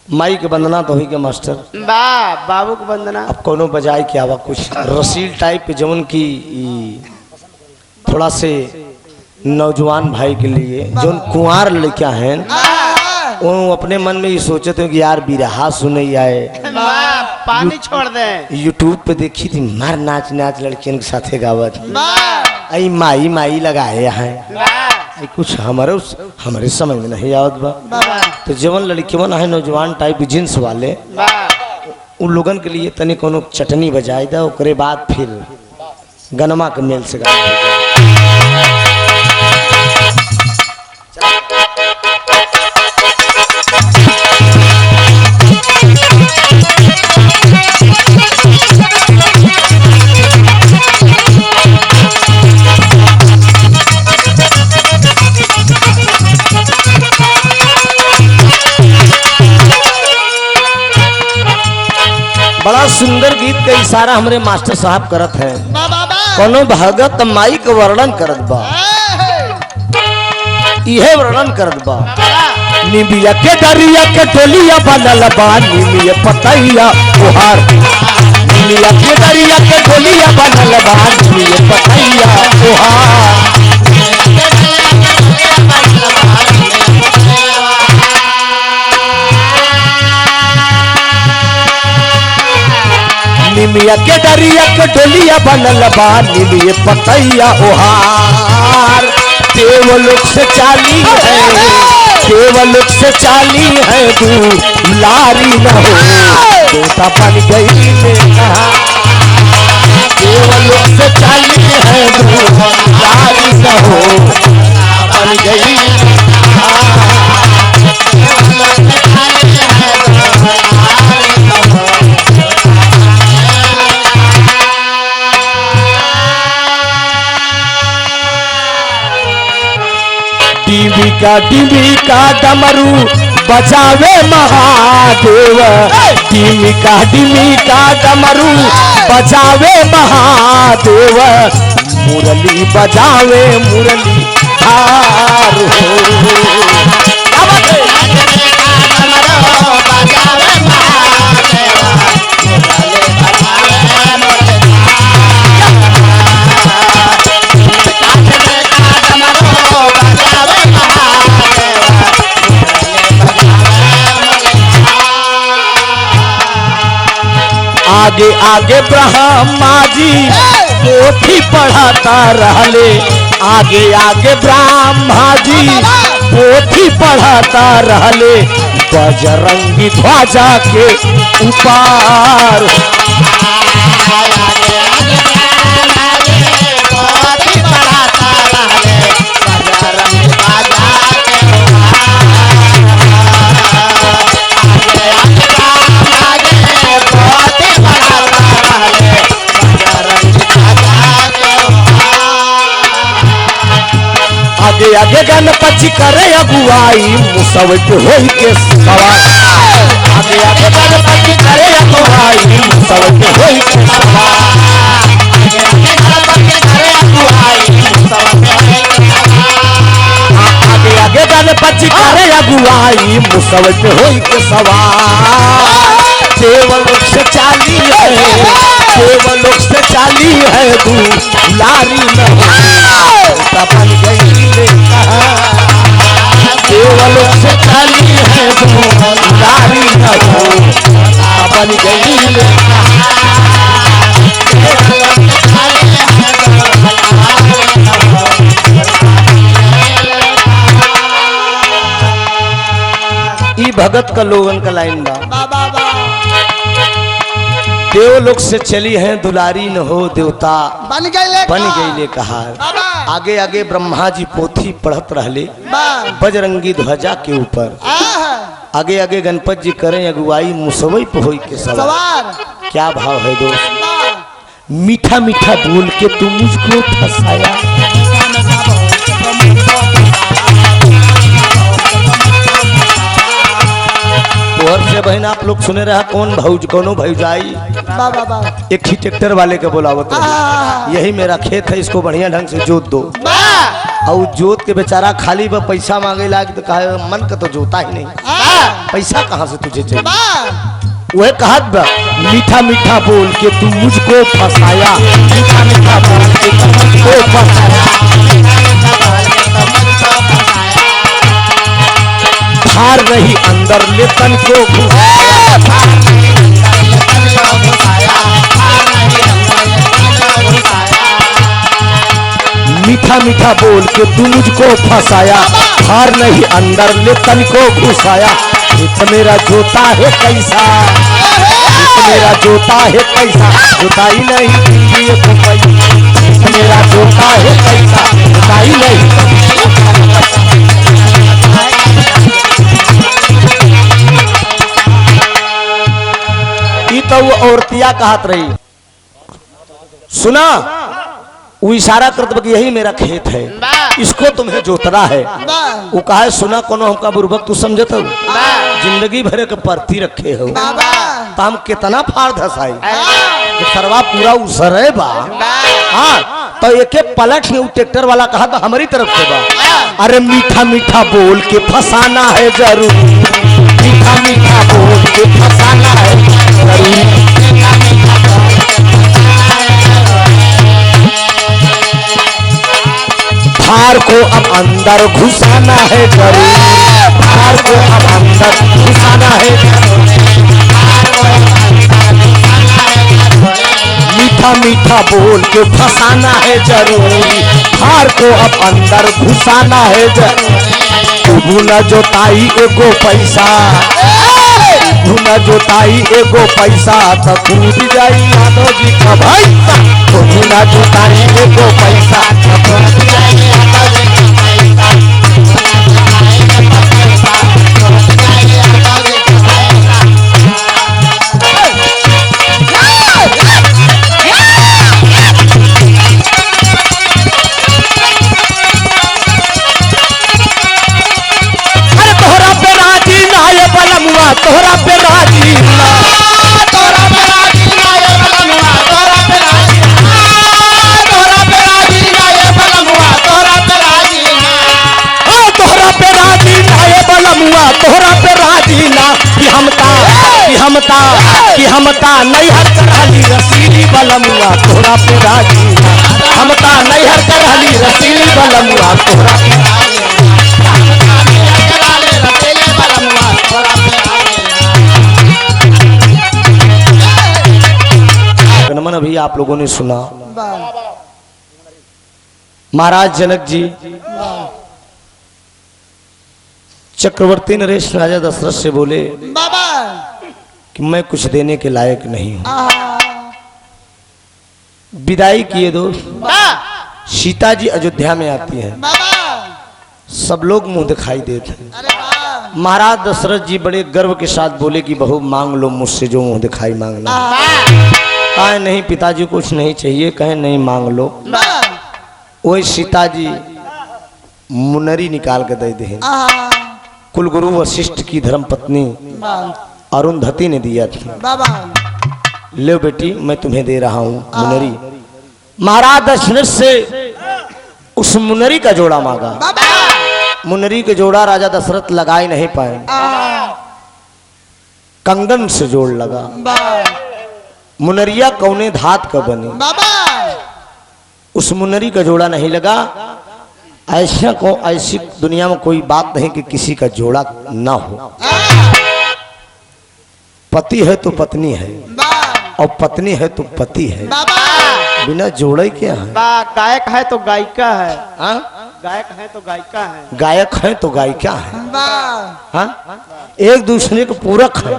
माई के वंदना तो हुई के मास्टर बाबू के वंदना। अब कोनो बजाय के आवा कुछ रसील टाइप जवन की थोड़ा से नौजवान भाई के लिए जो कुंवार लड़कियां हैं वो अपने मन में ये सोचते हो कि यार बिरहा सुने आए पानी छोड़ दे। यूट्यूब पे देखी थी मार नाच नाच लड़कियों के साथे गावत आई माई माई लगाए हैं कुछ हमारे समझ में नहीं आवत बा। तो जवन लड़कियों है नौजवान टाइप जींस वाले उन लोगन के लिए तनी कोनो चटनी बजाई दा ओकरे बाद फिर गनमा के मेल से गा। बड़ा सुंदर गीत का इशारा हमारे मास्टर साहब करत हैं। कोनो भगत माई के वर्णन करत बा, इहे वर्णन करत बा। निमिया के दरिया के टोलिया बनल बा, निमिया पतैया ओहार। निमिया के दरिया के टोलिया बनल बा, निमिया पतैया ओहार। निमिया के दरिया के डोलिया बनल बा, निमिया पतैया ओहार। देवलोक से चाली है, देवलोक से चाली है दुलारी न हो तोता बन गई कहा। देवलोक से चाली है दुलारी न हो बन गई। टीवी का डमरू बजावे महादेव। टीवी का डमरू बजावे महादेव। मुरली बजावे मुरली धार हो। आगे आगे ब्रह्मा जी पोथी पढ़ाता रहले। आगे आगे ब्रह्मा जी पोथी पढ़ाता रहले। बजरंगी ध्वजा के ऊपर आगे आगे गणपति करे अगुवाई मुसवट होई के सवार। आगे आगे गणपति करे अगुवाई मुसवट होई के सवार। आगे आगे गणपति करे अगुवाई मुसवट होई के सवार। देवलोक से चाली है, देवलोक से चाली है दुलारी न हो बन गई कहा। देवलोक से चाली है दुलारी न हो बन गई ई भगत का लोगन का लाइन बा। देवलोक से चली है दुलारी न हो देवता बन गई कहा। आगे आगे ब्रह्मा जी पोथी पढ़त रहले बजरंगी ध्वजा के ऊपर। आगे आगे गणपति जी करें अगुवाई मुसवई पे होई के सवार। क्या भाव है दोस्त? मीठा मीठा बोल के तू मुझको फंसाया। और से बहन आप लोग सुने रहा कौन भौज कोनो भौजाई एक ही ट्रैक्टर वाले के बोलावत। यही मेरा खेत है, इसको बढ़िया ढंग से जोत दो। और जोत के बेचारा खाली बा पैसा मांगे लाग तो कहे मन का तो जोता ही नहीं, पैसा कहाँ से तुझे चाहिए। वह कहा बा मीठा मीठा बोल के तू मुझको फंसाया, मीठा मीठा बोल के तू मुझको फंसाया, हार रही अंदर ले तन को मीठा मीठा बोल के तू मुझको फंसाया, हार नहीं अंदर ले तन को घुसाया। इत मेरा जोता है कैसा, इत मेरा जोता है कैसा, जोताई नहीं दिल्ली मुंबई, इत मेरा जोता है कैसा, जोताई नहीं। तो वो औरतिया कहत रही, सुना वो इशारा करते कि यही मेरा खेत है, इसको तुम्हें जोतना है। वो कहा सुना कोनो हमका बुर्बक तू समझत हो, जिंदगी भरे के परती रखे हो तो हम कितना फाड़ धसाई सरवा पूरा उसरे बा। हाँ तो एक पलट में ट्रैक्टर वाला कहा तो हमारी तरफ से बा। अरे मीठा मीठा बोल के फंसाना है जरूर, मीठा मीठा बोल के फंसाना है जरूर, हार को अब अंदर घुसाना है जरूर, हार को अब अंदर घुसाना है मीठा मीठा बोल के फंसाना है जरूरी, हार को अब अंदर घुसाना है जरूरी। न जोताई एगो पैसा, न जोताई एगो पैसा तो कूद जाई यादव जी का भाई, न जोताई एगो पैसा तो कूद जाई यादव जी का पैसा। तोहरा पे राजी ना, तोहरा पे राजी ना ये बलमुआ, तोहरा पे राजी ना, तोहरा पे राजी ना ये बलमुआ, तोहरा पे राजी ना, ओ तोहरा पे राजी ना ये बलमुआ, तोहरा पे राजी ना कि हमता नहीं हर करहली रसीली बलमुआ, तोहरा पे राजी ना हमता नहीं हर करहली रसीली बलमुआ, तोहरा पे राजी गणमन। अभी आप लोगों ने सुना महाराज जनक जी चक्रवर्ती नरेश राजा दशरथ से बोले कि मैं कुछ देने के लायक नहीं हूं। विदाई किए दोस्त, सीता जी अयोध्या में आती है, सब लोग मुंह दिखाई देते हैं। महाराज दशरथ जी बड़े गर्व के साथ बोले कि बहू मांग लो मुझसे जो मुंह दिखाई मांगना। कहे नहीं पिताजी कुछ नहीं चाहिए, कहे नहीं मांग लो। वही सीता जी मुनरी निकाल के दे दे। कुलगुरु वशिष्ठ की धर्म पत्नी अरुंधति ने दिया था। ले बेटी मैं तुम्हें दे रहा हूँ मुनरी। महाराज दशरथ से उस मुनरी का जोड़ा मांगा। मुनरी के जोड़ा राजा दशरथ लगा ही नहीं पाए, कंगन से जोड़ लगा। मुनरिया कौने धात का बनी, उस मुनरी का जोड़ा नहीं लगा। ऐसी दुनिया में कोई बात नहीं कि किसी का जोड़ा ना हो। पति है तो पत्नी है और पत्नी है तो पति है, बिना जोड़े क्या है। गायक है तो गायिका है, गायक है तो गायिका है, गायक है तो गायिका है। हाँ एक दूसरे को पूरक है।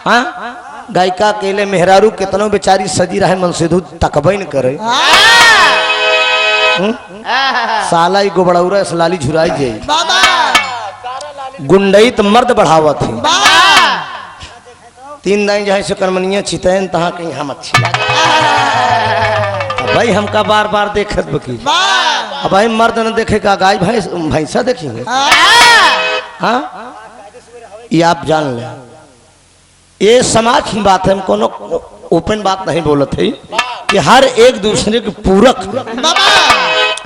हाँ गायिका अकेले मेहरारू कितनों बेचारी सजी रहे मन से दूध तकबई न करे। साला ही गोबड़ौरा सलाली झुराई जाई। गुंडई तो मर्द बढ़ावा थी। तीन दाई जहाँ से कर्मनिया छितैन तहाँ कहीं हम अच्छी भाई हमका बार बार देखत बकी। अब भाई मर्द न देखेगा गाय भाई भैंसा देखेंगे। हाँ ये आप जान ले, ये समाज की बात है, हम कोनो ओपन बात नहीं बोलते है कि हर एक दूसरे के पूरक।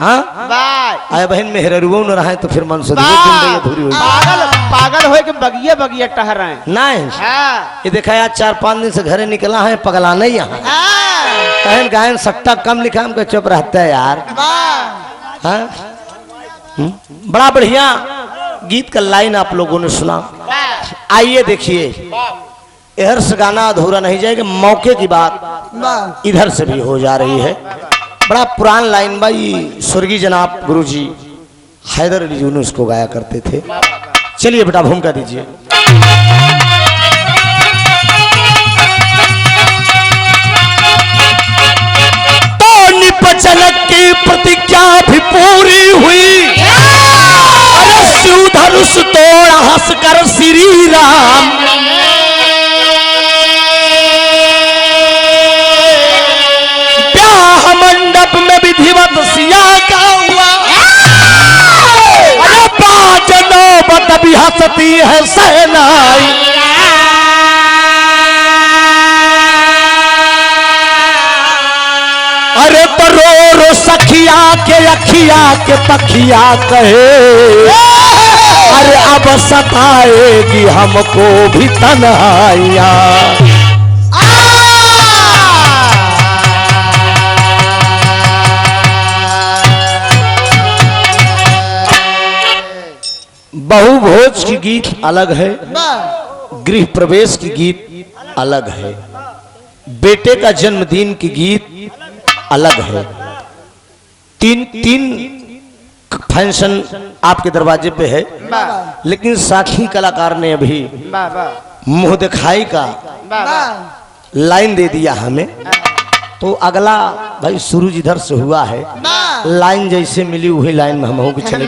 हाँ वाह आए बहन मेहरुओं न रहे तो फिर मन से जिंदगी अधूरी हुई पागल पागल होए के बगिया बगिया टहर रहे हैं। नहीं हाँ ये देखा यार 4-5 दिन से घरे निकला है पगला नहीं यहाँ कहन गायन सट्टा कम लिखा हमको चुप रहता है यार। हाँ बड़ा बढ़िया गीत का लाइन आप लोगों ने सुना। आइए देखिए इधर से गाना अधूरा नहीं जाएगा, मौके की बात इधर से भी हो जा रही है। बड़ा पुरान लाइन भाई स्वर्गीय जनाब गुरुजी हैदर अली यूनुस को गाया करते थे। चलिए बेटा भूमिका दीजिए। तो निपचनक की प्रतिज्ञा भी पूरी हुई, अरे शिव धनुष तोड़ा हंसकर श्री राम, ब्याह मंडप में विधिवत सिया का हुआ, अरे बाज नौबत भी हंसती है सहनाई, अरे तो रो सखिया के अखिया के पखिया कहे, अरे अब सताएगी हमको भी तन्हाइया। बहुभोज की गीत अलग है, गृह प्रवेश की गीत अलग है, बेटे का जन्मदिन की गीत अलग है। तीन फंक्शन आपके दरवाजे पे है, लेकिन साथी कलाकार ने अभी मुंह दिखाई का लाइन दे दिया हमें, तो अगला भाई सूरज इधर से हुआ है, लाइन जैसे मिली वही लाइन में हम हो चले।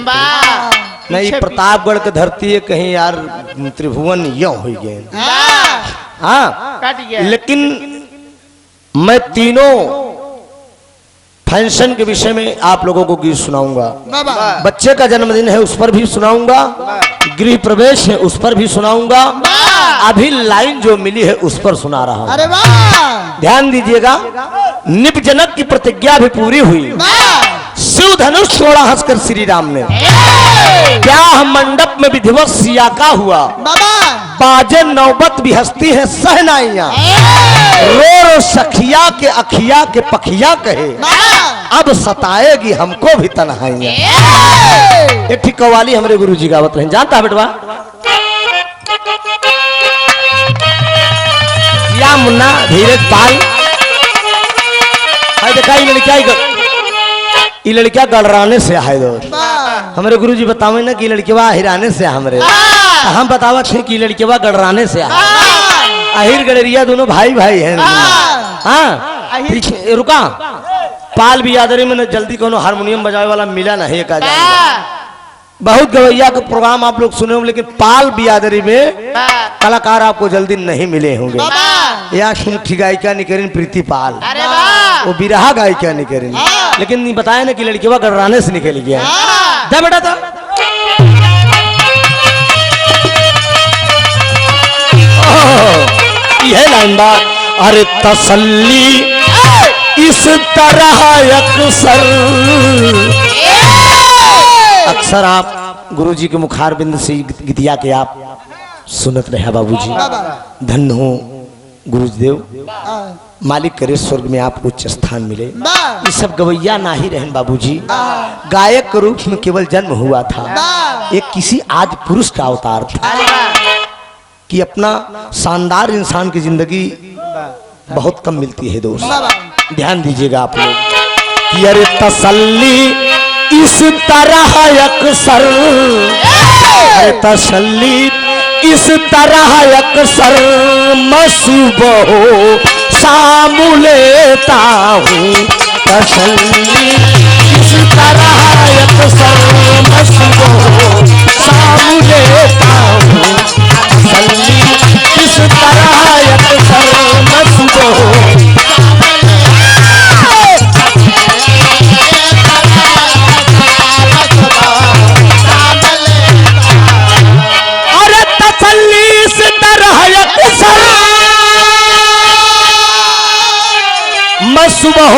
नहीं प्रतापगढ़ के धरती है कहीं यार त्रिभुवन यो हो गए। हाँ लेकिन मैं तीनों फंक्शन के विषय में आप लोगों को गीत सुनाऊंगा। बच्चे का जन्मदिन है उस पर भी सुनाऊंगा, गृह प्रवेश है उस पर भी सुनाऊंगा, अभी लाइन जो मिली है उस पर सुना रहा हूं। अरे वाह ध्यान दीजिएगा। निपजनक की प्रतिज्ञा भी पूरी हुई, शिव धनुष छोड़ा हंसकर श्री राम ने, ब्याह मंडप में विधिवत सिया का हुआ, बाजे नौबत भी हंसती है सहनाइयां, रो सखिया के अखिया के पखिया कहे, अब सताएगी हमको भी तन्हाइयां। एक ठीक कव्वाली हमारे गुरु जी गावत रहे, जानता है बेटवा या मुन्ना धीरज पाल। देखा ये लड़कियां गड़राने से आए दो, हमारे गुरु जी बतावे ना कि लड़कियां हिराने से हमरे, हम बतावा थे कि लड़कियां गड़राने से आहिर गड़रिया दोनों भाई भाई हैं। हाँ रुका पाल बियादरी में जल्दी कोनो हारमोनियम बजावे वाला मिला नहीं एक बहुत गवैया का प्रोग्राम आप लोग सुने होंगे, लेकिन पाल बियादरी में कलाकार आपको जल्दी नहीं मिले होंगे। या ठीक गायिका निकरिन प्रीति पाल, वो बिरहा गायिका निकरिन, लेकिन बताया ना कि लड़की वह गड़राने से निकल गया। जा बेटा था यह लाइन बा, अरे तसल्ली इस तरह अक्सर आप गुरुजी के मुखार बिंद से गीतिया के आप सुनत रहे बाबूजी। धन्य हो गुरुदेव, मालिक करे स्वर्ग में आप उच्च स्थान मिले। ये सब गवैया ना ही रहन बाबूजी, गायक के रूप में केवल जन्म हुआ था, एक किसी आज पुरुष का अवतार था कि अपना शानदार इंसान की जिंदगी बहुत कम मिलती है दोस्त। ध्यान दीजिएगा आप लोग कि अरे तसल्ली इस तरह अक्सर, अरे तसल्ली इस तरह अक्सर मैं सुबह हो शाम लेता हूँ, तसल्ली इस तरह अक्सर मैं सुबह हो शाम लेता हूँ, तसल्ली इस तरह अक्सर मैं सुबह हो। मैं सुबह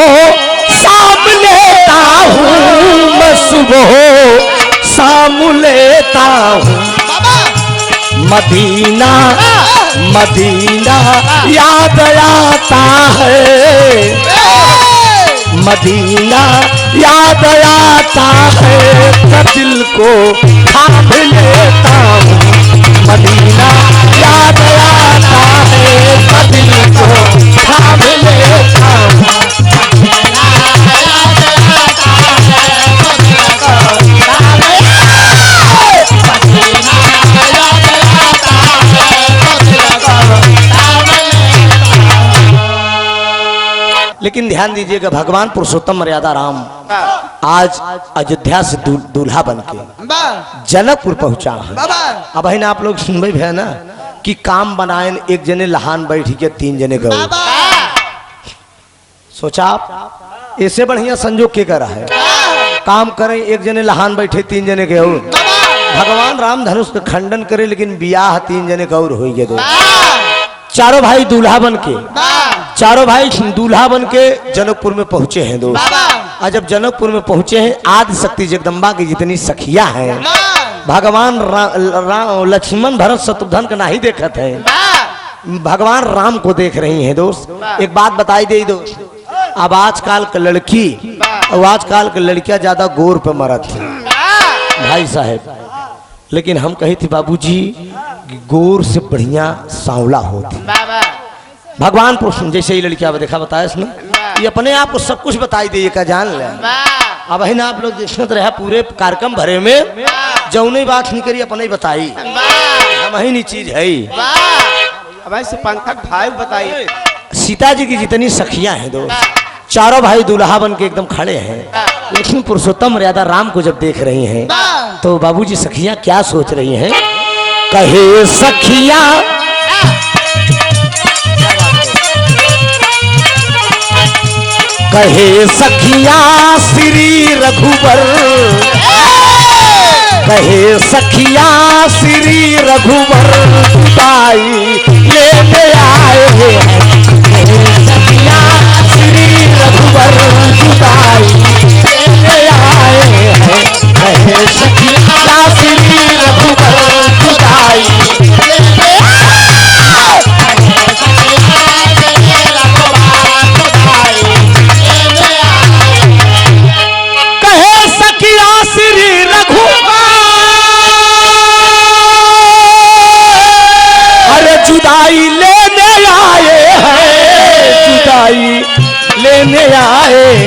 शाम लेता हूँ, सुबह शाम लेता हूँ मदीना मदीना याद आता है मदीना याद आता है तो दिल को थाम लेता हूँ मदीना याद आता है तो दिल को थाम लेता हूँ लेकिन ध्यान दीजिएगा भगवान पुरुषोत्तम मर्यादा राम आज अयोध्या से दूल्हा बनके जनकपुर पहुंचा है। अब है ना आप लोग सुनबे है ना कि काम बनाए एक जने लहान बैठी के 3 जने गए। सोचा आप ऐसे बढ़िया संजोग के करा है काम करे एक जने लहान बैठे 3 जने गए भगवान राम धनुष का खंडन करे लेकिन बियाह 3 जने गौर हो गए। चारों भाई दूल्हा बन के जनकपुर में पहुंचे हैं दोस्त। और जब जनकपुर में पहुंचे हैं आदि शक्ति जगदम्बा की जितनी सखिया हैं भगवान लक्ष्मण भरत शत्रुघ्न का नहीं देखत है भगवान राम को देख रही हैं दोस्त। एक बात बताई दे दोस्त अब आजकल का लड़की और आजकल के लड़कियां ज्यादा गोर पे मरत थी भाई साहब लेकिन हम कही थी बाबूजी गोर से बढ़िया सांवला होती भगवान पुरुष जैसे ही लड़कियां देखा बताया इसने ये अपने आप को सब कुछ बताई दे का जान ले। अब है ना आप लोग देखते रहे पूरे कार्यक्रम भरे में जौने बात नहीं करी अपने बताई हम ही नहीं चीज है भाई बताइए सीता जी की जितनी सखियां हैं दोस्त चारों भाई दूल्हा बन के एकदम खड़े हैं लेकिन पुरुषोत्तम मर्यादा राम को जब देख रही हैं तो बाबूजी सखियां क्या सोच रही हैं कहे सखियां कहे सखियां श्री रघुवर कहे सखियां श्री रघुवर जुदाई लेने आए हैं सखियां श्री रघुवर जुदाई लेने आए हैं कहे सखियां श्री रघुवर जुदाई लेने आए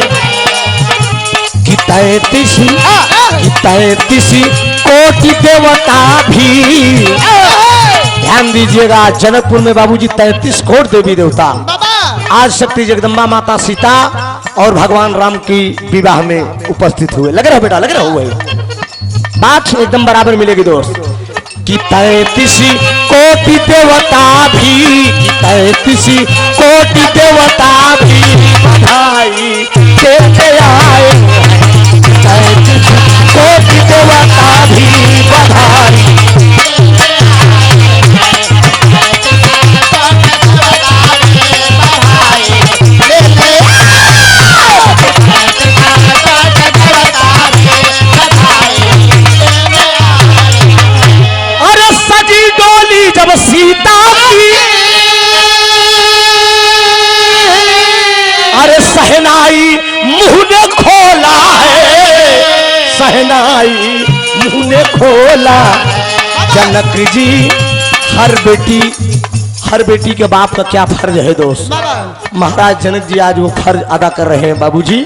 कि 33 कोटि देवता भी ध्यान दीजिएगा जनकपुर में बाबूजी 33 कोटि देवी देवता आज शक्ति जगदम्बा माता सीता और भगवान राम की विवाह में उपस्थित हुए। लग रहा बेटा लग रहा हुआ बात एकदम बराबर मिलेगी दोस्त कि 33 कोटि देवता भी 33 कोटि देवता भी बधाई देते आए 33 कोटि देवता भी बधाई जब सीता की अरे सहनाई मुंह ने खोला है सहनाई मुंह ने खोला जनक जी हर बेटी के बाप का क्या फर्ज है दोस्त महाराज जनक जी आज वो फर्ज अदा कर रहे हैं बाबूजी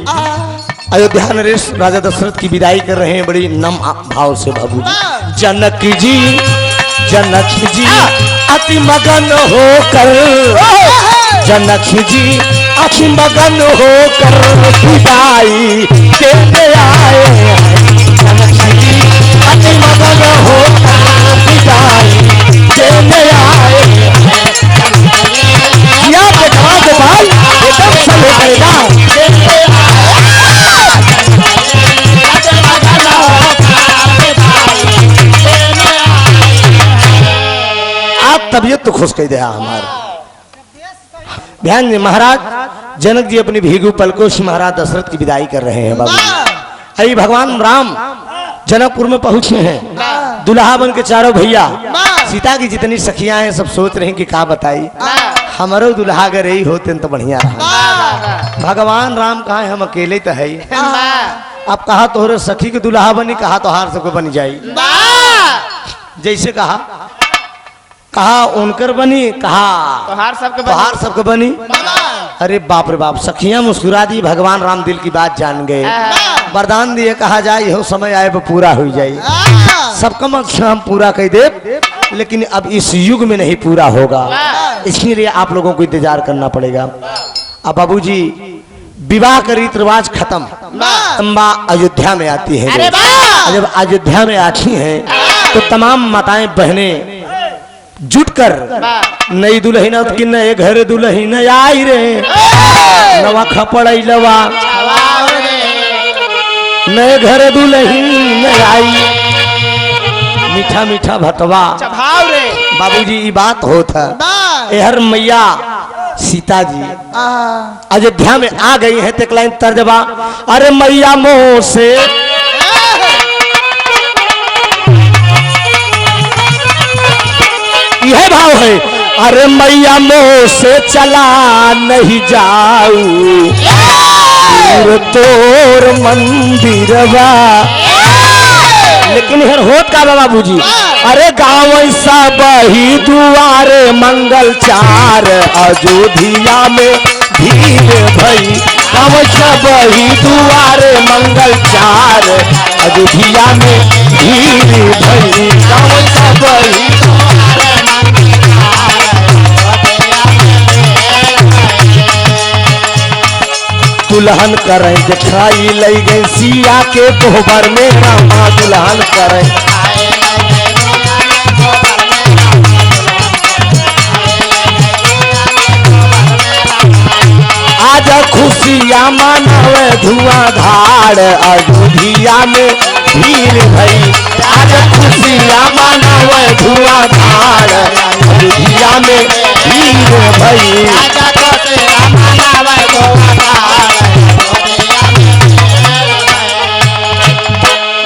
अयोध्या नरेश राजा दशरथ की विदाई कर रहे हैं बड़ी नम भाव से बाबूजी जनक जी अति मगन होकर जनक जी अति मगन होकर विदाई देने आए जनक जी अति मगन होकर विदाई देने आए क्या बेटा गोपाल एकदम चले करेगा तबीयत तो खुश कह दिया हमारा ध्यान महाराज जनक जी अपनी भीगू पलकों से महाराज दशरथ की विदाई कर रहे हैं बाबू अभी भगवान राम जनकपुर में पहुंचे हैं, दुल्हा बन के चारों भैया, सीता की जितनी सखियां हैं सब सोच रहे हैं कि क्या बताई, हमारो दुल्हा अगर यही होते तो बढ़िया रहा। भगवान राम कहा हम अकेले तो है, अब कहा तोहरे सखी के दुल्हा बनी, कहा तो हार सबके बन जाई, जैसे कहा उनकर बनी, कहा तोहार सबके बनी। अरे बाप रे बाप, सखियां मुस्कुरा दी, भगवान राम दिल की बात जान गए, वरदान दिए, कहा जाए हो समय आए वो पूरा हो जाए, सबका मकसद हम पूरा कर दे, लेकिन अब इस युग में नहीं पूरा होगा, इसलिए आप लोगों को इंतजार करना पड़ेगा। अब बाबूजी विवाह का रीत रिवाज खत्म, अम्बा अयोध्या में आती है। जब अयोध्या में आती हैं तो तमाम माताएं बहनें जुटकर नई दुल्हन की नए घर दुल्हन आई रे, नवा खपड़ लवा नए घर दुल्हन आई, मीठा मीठा भतवा बाबूजी ये बात होता हर मैया सीता जी अयोध्या में आ गई है, तो एक लाइन तर्जबा, अरे मैया मोह से यह भाव है, अरे मैया मोह से चला नहीं जाऊ तोर मंदिरवा, लेकिन हर होत का बाबूजी, अरे गाँव सब ही दुआरे मंगल चार, अयोध्या में भीड़ भई, गाँव सब ही दुआरे मंगल चार, अयोध्या में भीड़ भई, गाँव सब ही दुल्हन करें दिखाई लई गई सिया के कोहबर में, रामा दुल्हन करें आज खुशियां मनावे धुआंधार, अयोध्या में भीड़ भई, आज खुशियां मनावे धुआंधार, अयोध्या में भीड़ भई।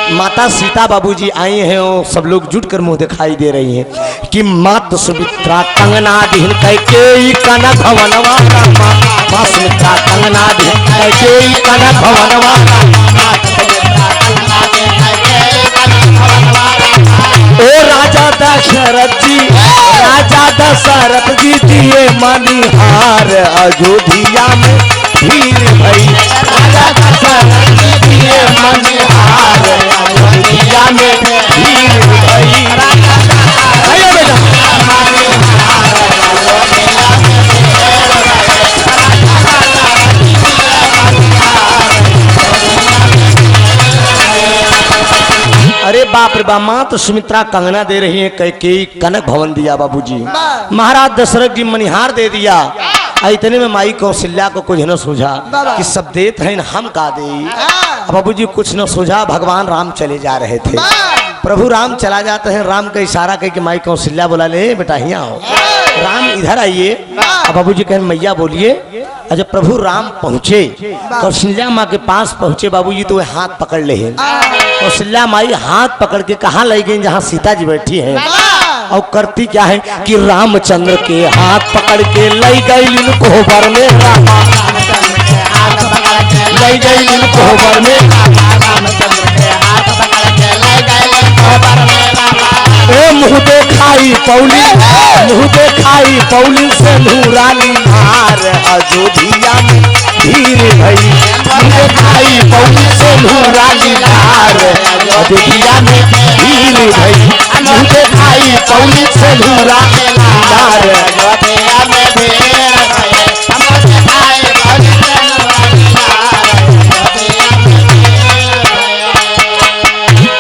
माता सीता बाबूजी आई हैं और सब लोग जुटकर मुंह दिखाई दे रही हैं कि मात सुमित्रा कंगना दिहन कैकेयी कनक भवनवा, मां सुमित्रा कंगना दिहन कैकेयी कनक भवनवा, ओ राजा दशरथ जी दिए मनिहार, अयोध्या में भीड़ भई, राजा दशरथ जी दिए मनिहार, अयोध्या में भीड़ भई। अरे बाप रे बाप, मां तो सुमित्रा कंगना दे रही है, कैकेयी कनक भवन दिया बाबूजी, महाराज दशरथ जी मनिहार दे दिया, इतने में माई कौशल्या को कुछ न सूझा कि सब देत हैं हम का दे, बाबूजी कुछ न सूझा, भगवान राम चले जा रहे थे, प्रभु राम चला जाते हैं, राम का इशारा कह के माई कौशल्या बोला ले बेटा यहाँ आओ, राम इधर आइए, बाबूजी कहें मैया बोलिए। जब प्रभु राम पहुँचे कौशल्या माँ के पास पहुँचे बाबूजी तो वे हाथ पकड़ ले, कौशल्या माई हाथ पकड़ के कहाँ ले गई, जहाँ सीता जी बैठी हैं, और करती क्या है कि रामचंद्र के हाथ पकड़ के ले गई कोहबर में, ले गई कोहबर में, मुँह देखाई पौली से नूरानी हार, अयोध्या में भीड़ भई, मुँह देखाई पौली से नूरानी हार, अयोध्या में भीड़ भई, मुँह देखाई पौली से नूरानी हार, अयोध्या में भीड़ भई।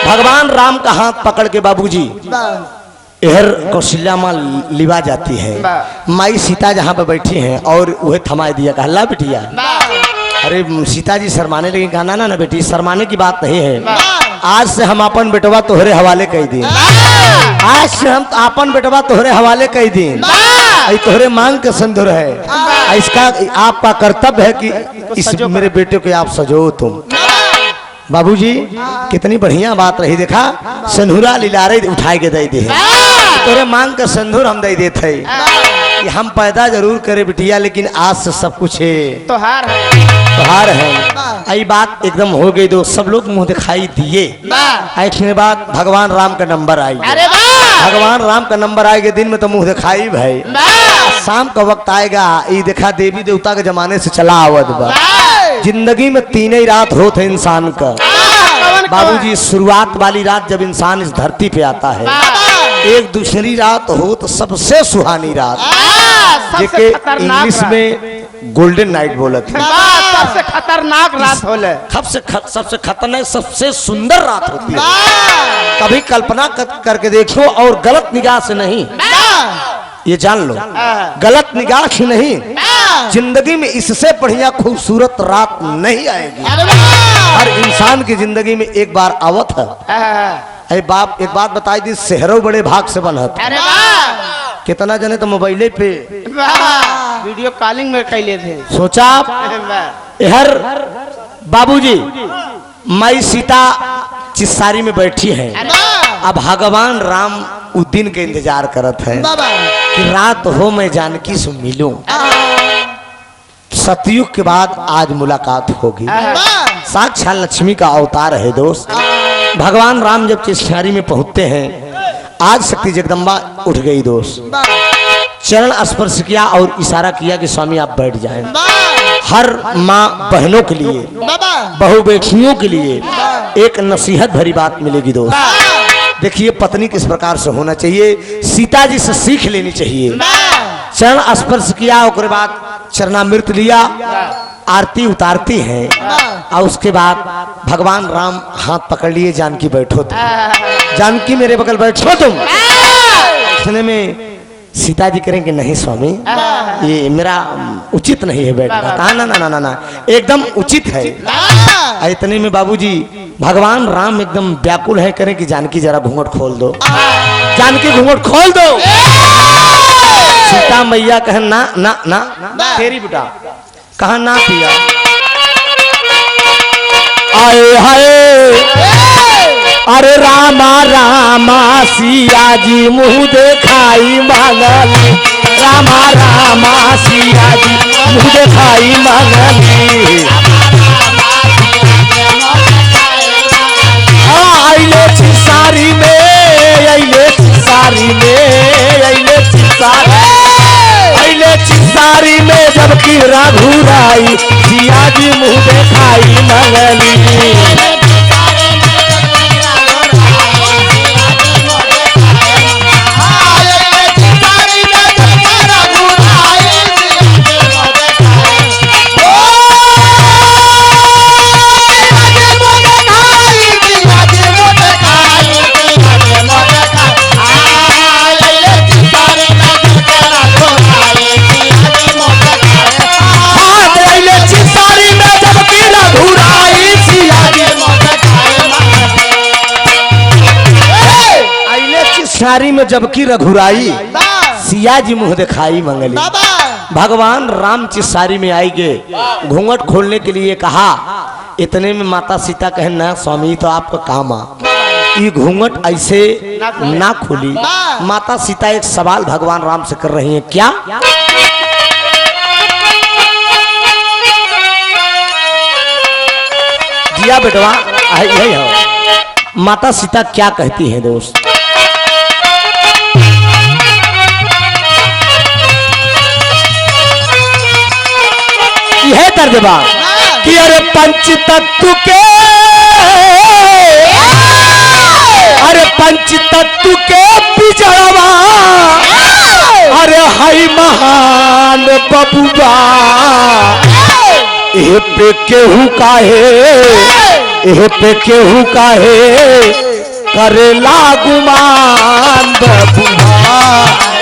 भगवान राम का हाथ पकड़ के बाबूजी इधर कौशल्या माँ लिवा जाती है, माई सीता जहाँ पे बैठी हैं और वह थमा दिया, कहा ला बिटिया, अरे सीता जी शर्माने लगी, कहा ना बेटी शर्माने की बात नहीं है, आज से हम अपन बेटवा तोहरे हवाले कह दी, आज से हम अपन बेटवा तोहरे हवाले कह दी, तोहरे मांग का संदूर है, इसका आपका कर्तव्य है कि इस मेरे बेटे को आप सजो तुम। बाबूजी कितनी बढ़िया बात रही, देखा सिंदूरा लिलारे उठाए के दे दे तोरे मांग का सिंदूर हम दे देते कि हम पैदा जरूर करे बिटिया, लेकिन आज से सब कुछ है तोहार है। तोहार है। आई बात एकदम हो गई, दो सब लोग मुंह दिखाई दिए। ऐसे बाद भगवान राम का नंबर आई, भगवान राम का नंबर आएगा दिन में तो मुंह दिखाई भाई, शाम का वक्त आएगा ये देखा देवी देवता के जमाने से चला आवत बा। जिंदगी में तीन ही रात होते इंसान का बाबूजी, शुरुआत वाली रात जब इंसान इस धरती पे आता है, एक दूसरी रात हो तो सबसे सुहानी रात, जेके इंग्लिश में गोल्डन नाइट बोलत है, सबसे खतरनाक रात होले, सबसे खतरनाक सबसे सुंदर रात होती है। कभी कल्पना करके देखो और गलत निगाह से नहीं, ये जान लो गलत निगाह से नहीं, जिंदगी में इससे बढ़िया खूबसूरत रात नहीं आएगी। हर इंसान की जिंदगी में एक बार आवत है। अरे बाप एक बात बताई दी, शहरों बड़े भाग से बनत, कितना जने तो मोबाइले पे वीडियो कॉलिंग में कैले थे। सोचा हर बाबूजी माई सीता चिसारी में बैठी है, अब भगवान राम उस दिन के इंतजार करत है कि रात हो मैं जानकी से मिलूं। सतयुग के बाद आज मुलाकात होगी, साक्षात लक्ष्मी का अवतार है दोस्त। भगवान राम जब चिसारी में पहुंचते हैं, आज शक्ति जगदम्बा उठ गई दोस्त, चरण स्पर्श किया और इशारा किया कि स्वामी आप बैठ जाएं। हर माँ बहनों के लिए, बहू बेटियों के लिए एक नसीहत भरी बात मिलेगी दोस्त। देखिए पत्नी किस प्रकार से होना चाहिए, सीता जी से सीख लेनी चाहिए। चरण स्पर्श किया, उसके बाद चरणामृत लिया, आरती उतारती हैं और उसके बाद भगवान राम हाथ पकड़ लिए, जानकी बैठो तुम, जानकी मेरे बगल बैठो तुम। सुनने में सीता जी करें कि नहीं स्वामी ये मेरा उचित नहीं है बैठना, कहा ना ना ना ना एकदम उचित है। इतने में बाबूजी भगवान राम एकदम व्याकुल है, करें कि जानकी जरा घूंघट खोल दो, जानकी घूंघट खोल दो। सीता मैया कहे ना ना ना तेरी बेटा, कहा ना पिया, आए हाय अरे रामा रामा सिया जी मुँह देखाई मांगल, रामा रामा सिया जी मुँह देखाई मांगली। आइले चिसारी में, आइले चिसारी में, आइले चिसारी, आइले चिसारी में जब की रघुराई सिया जी मुँह देखाई मांगली। चिसारी में जबकि रघुराई सिया जी मुँह दिखाई मंगली। भगवान राम चिसारी में आई गए, घूंघट खोलने के लिए कहा। इतने में माता सीता कहे ना स्वामी तो आपका काम आ, ये घूंघट ऐसे ना खोली। माता सीता एक सवाल भगवान राम से कर रही हैं, क्या? जिया बेटवा यही हो। माता सीता क्या कहती हैं दोस्त? यह तर्जबा कि अरे पंच तत्व के, अरे पंच तत्व के बिजड़वा, अरे हई महान बबुआ, एह पे केहू काहे, एह पे केहू काहे करे लागुमान बबुआ,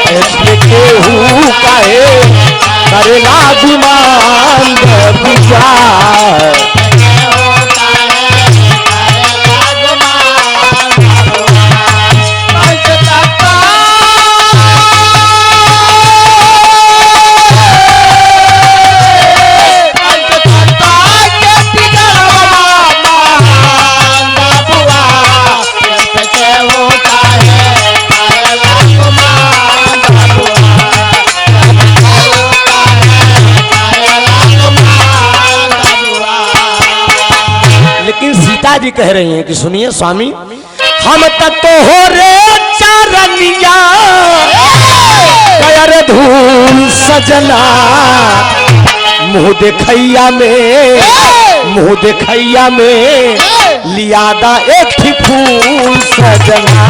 एह पे केहू काहे करे लागुमान बबुआ। सीता जी कह रही हैं कि सुनिए स्वामी, हम तक तो हो रे चारनिया कर धूल सजना, मुँह देखैया में लियादा एक ही फूल सजना,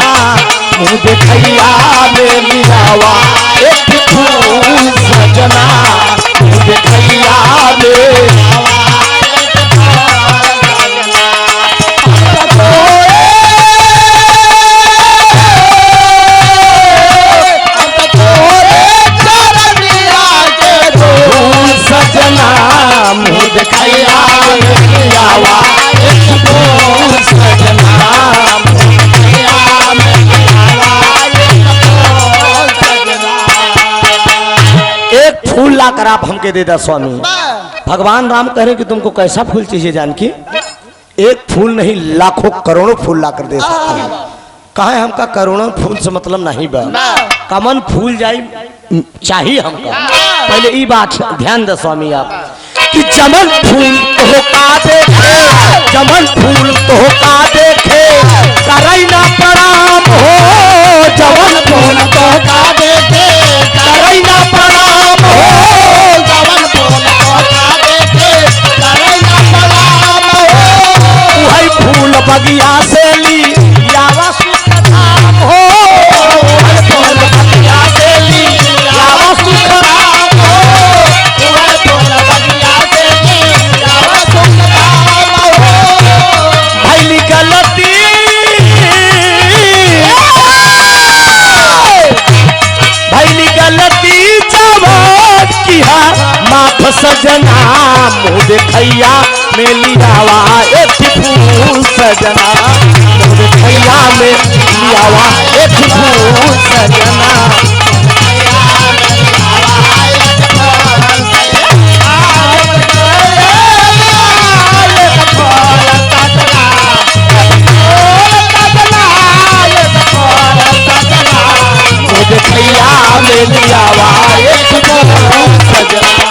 मुँह देखैया में लियावा एक ही फूल सजना, मुँह देखैया में। एक फूल लाकर आप हमके दे दा स्वामी। भगवान राम कह रहे कि तुमको कैसा फूल चाहिए जानकी? एक फूल नहीं लाखों करोड़ों फूल लाकर दे सकते हैं। कहा हमका करोड़ों फूल से मतलब नहीं बा, कमन फूल जाई चाहिए हमका। पहले ये बात ध्यान दे स्वामी आप कि चमन फूल तो का देखे, चमन फूल तो का देखे करई ना प्रणाम हो, चमन फूल तो का देखे करई ना प्रणाम हो, चमन फूल तो का देखे करई ना प्रणाम हो, वही फूल बगिया से ली यावा सुख धाम हो, वही फूल बगिया से ली यावा सुख धाम हो, वही फूल बगिया से ली यावा सुख धाम हो। भैली गलती जवान किया माफ सजना, मुँह देखैया में लियावा एक फूल सजना, मुँह देखैया में लियावा एक फूल सजना। देखैया में लियावा एक फूल सजना,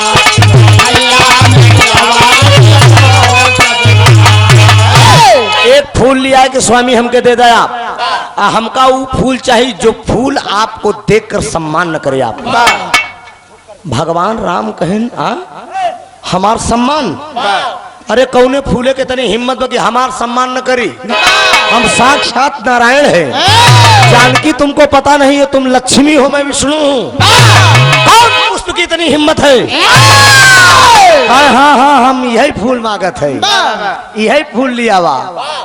एक फूल लिया कि स्वामी हमके दे दया, हमका वो फूल चाहिए जो फूल आपको देखकर सम्मान न करे। आप भगवान राम कहें हमार सम्मान, अरे कौने फूले के तनी हिम्मत बा कि हमार सम्मान न करी? हम साक्षात नारायण है। जानकी तुमको पता नहीं है, तुम लक्ष्मी हो, मैं विष्णु हूँ। कौन पुष्प की इतनी हिम्मत है? हाँ, हम यही फूल मांगत है, यही फूल लिया वा।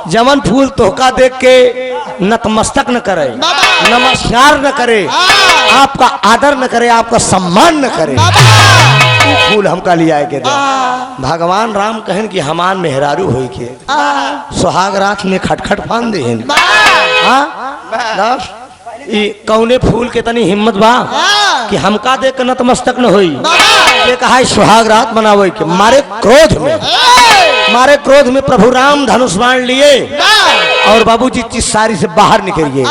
जमन फूल तोहका देख के नतमस्तक न करे, नमस्कार न करे, आपका आदर न करे, आपका सम्मान न करे, फूल हमका लिया के दे। भगवान राम कहन कि हमान मेहरारू हो के सुहाग रात में खटखट फान दे। कौने फूल के तनी हिम्मत बा कि हमका देख के नतमस्तक न होई? ये कहा सुहाग रात मनावे के मारे क्रोध में प्रभु राम धनुष बाण लिए और बाबूजी चिसारी से बाहर निकल गए।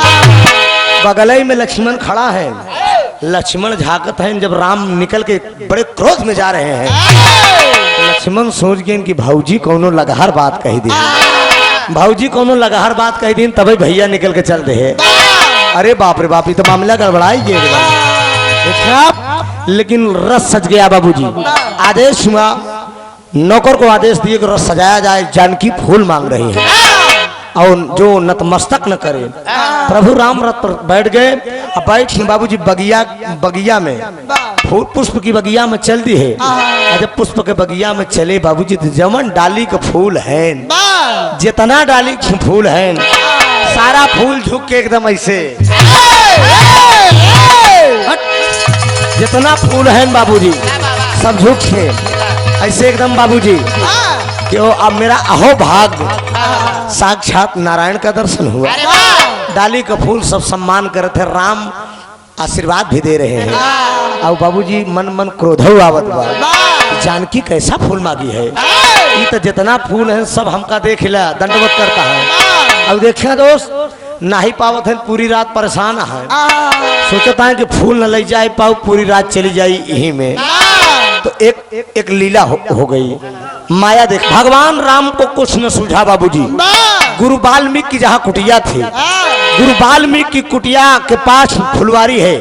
बगलई में लक्ष्मण खड़ा है, लक्ष्मण झाकत हैं। जब राम निकल के बड़े क्रोध में जा रहे हैं, लक्ष्मण सोच गए कि भाऊजी कोनो लगहर बात कही दी, भाऊजी कोनो लगहर बात कही दी, तभी भैया निकल के चल रहे। अरे बाप रे बाप, ये तो मामला गड़बड़ाई गया। लेकिन रस सज गया। बाबूजी आदेश हुआ, नौकर को आदेश दिए कि रस सजाया जाए। जानकी फूल मांग रही है और जो नतमस्तक न करे। प्रभु राम रथ पर बैठ गए। अब बैठ बाबूजी बगिया में फूल पुष्प की बगिया में चल दी है। जब पुष्प के बगिया में चले बाबूजी, तो जमन डाली का फूल है, जितना डाली फूल है, सारा फूल झुक के एकदम ऐसे, जितना फूल है बाबूजी सब झुक के ऐसे एकदम बाबूजी कि अब मेरा अहो भाग, साक्षात नारायण का दर्शन हुआ। डाली का फूल सब सम्मान करते, राम आशीर्वाद भी दे रहे हैं। और बाबूजी मन क्रोध आवत बा, जानकी कैसा फूल मांगी है? ये तो जितना फूल है सब हमका देख ला, दंडवत करता है। अब देखिए दोस्त, ना ही पावत है, पूरी रात परेशान है। सोचता है कि फूल न ले जाए पाओ, पूरी रात चली जाए यही में। तो एक लीला हो गई। माया देख, भगवान राम को कुछ न सूझा बाबूजी। गुरु वाल्मीकि की जहाँ कुटिया थी, गुरु वाल्मीकि की कुटिया के पास फुलवारी है,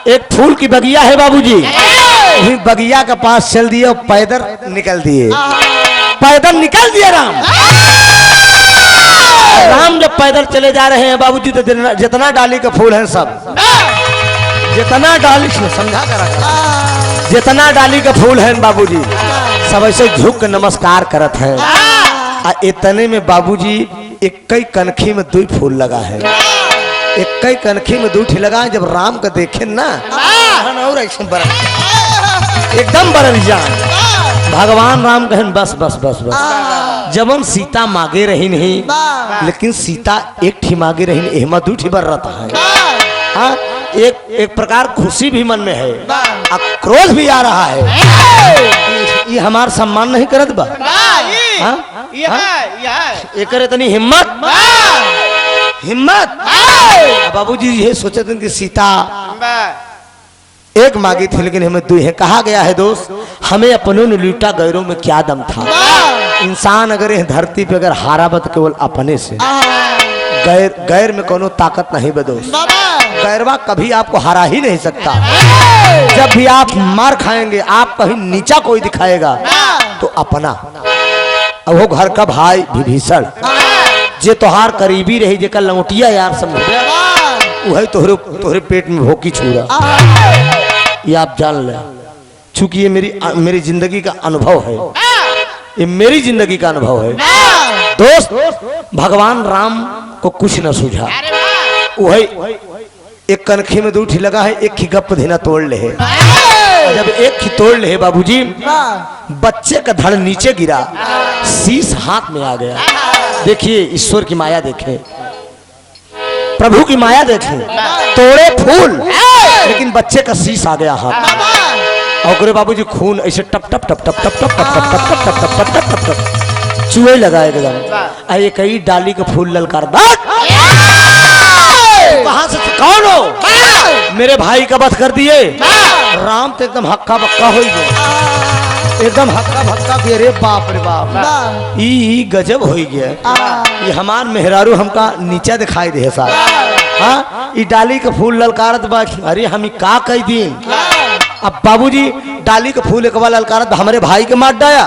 एक फूल की बगिया है बाबूजी। वही बगिया के पास चल दिए और पैदल निकल दिए, पैदल निकल दिए राम। राम जब पैदल चले जा रहे हैं बाबूजी, तो जितना डाली का फूल है सब, जितना डाली समझा कर, जितना डाली का फूल है बाबूजी सब ऐसे झुक के नमस्कार करत हैं। इतने में बाबूजी एक कई कनखी में 2 फूल लगा है, एक कई कनखी में 2 लगा है। जब राम का देखे ना और ऐसे एकदम बरल जान, भगवान राम कहन बस बस बस बस। जबन सीता मांगे रही नहीं, लेकिन सीता एक ठी मांगे रही, एहमा 2 बर रहता है। हाँ, एक प्रकार खुशी भी मन में है, क्रोध भी आ रहा है। ये हमार सम्मान नहीं करत बा। एक इतनी हिम्मत बाबूजी ये सोचे थे कि सीता एक मांगी थी, लेकिन हमें 2 है। कहा गया है दोस्त, हमें अपनों ने लूटा, गैरों में क्या दम था। इंसान अगर यह धरती पे अगर हारा बत केवल अपने से, गैर में कोनो ताकत नहीं बे दोस्त। गैरवा कभी आपको हरा ही नहीं सकता। जब भी आप मार खाएंगे, आप कहीं नीचा कोई दिखाएगा तो अपना, अब वो घर का भाई विभीषण जे तोहार करीबी रही, जेका लंगोटिया यार समझ, वही तोहरे पेट में भोकी छूरा। ये आप जान ले, चूंकि ये मेरी जिंदगी का अनुभव है, ये मेरी जिंदगी का अनुभव है दोस्त। भगवान राम को कुछ न सूझा, वही एक कनखी में 2 लगा है, एक ही गप धीना तोड़ ले है। जब एक ही तोड़ ले बाबूजी, बच्चे का धड़ नीचे गिरा, शीश हाथ में आ गया। देखिए ईश्वर की माया देखें, प्रभु की माया देखें। तोड़े फूल, लेकिन बच्चे का शीश आ गया हाथ। और बाबूजी खून ऐसे टप टप टप टप टप टप टप टप टप टप टप टप टप टप चूहे लगाए एकदम। ये कई डाली का फूल ललकार, कहां से कौन हो? मेरे भाई का वध कर दिए। राम तो एकदम हक्का बक्का हो गया, एकदम हक्का भक्का के। रे बाप रे बाप, ई गजब हो गया। ये हमार मेहरारू हमका नीचा दिखाई दे सारा। हाँ, ई डाली का फूल ललकारत बा। अरे हम का कई दिन, अब बाबूजी डाली का फूल एक बार ललकारत हमारे भाई के मार डाया।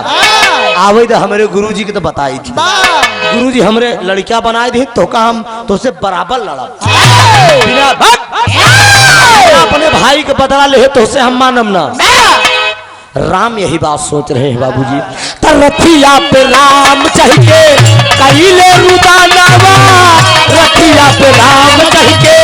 आवे तो हमारे गुरुजी के तो बताई थी, गुरुजी हमरे लड़कियां बनाए दी तो का हम तो से बराबर लड़ा बिना अपने भाई के बदला ले तो से हम मानम ना। राम यही बात सोच रहे हैं बाबूजी। रथिया पे राम चाहिए कहिले रुदानावा, रथिया पे राम चाहिए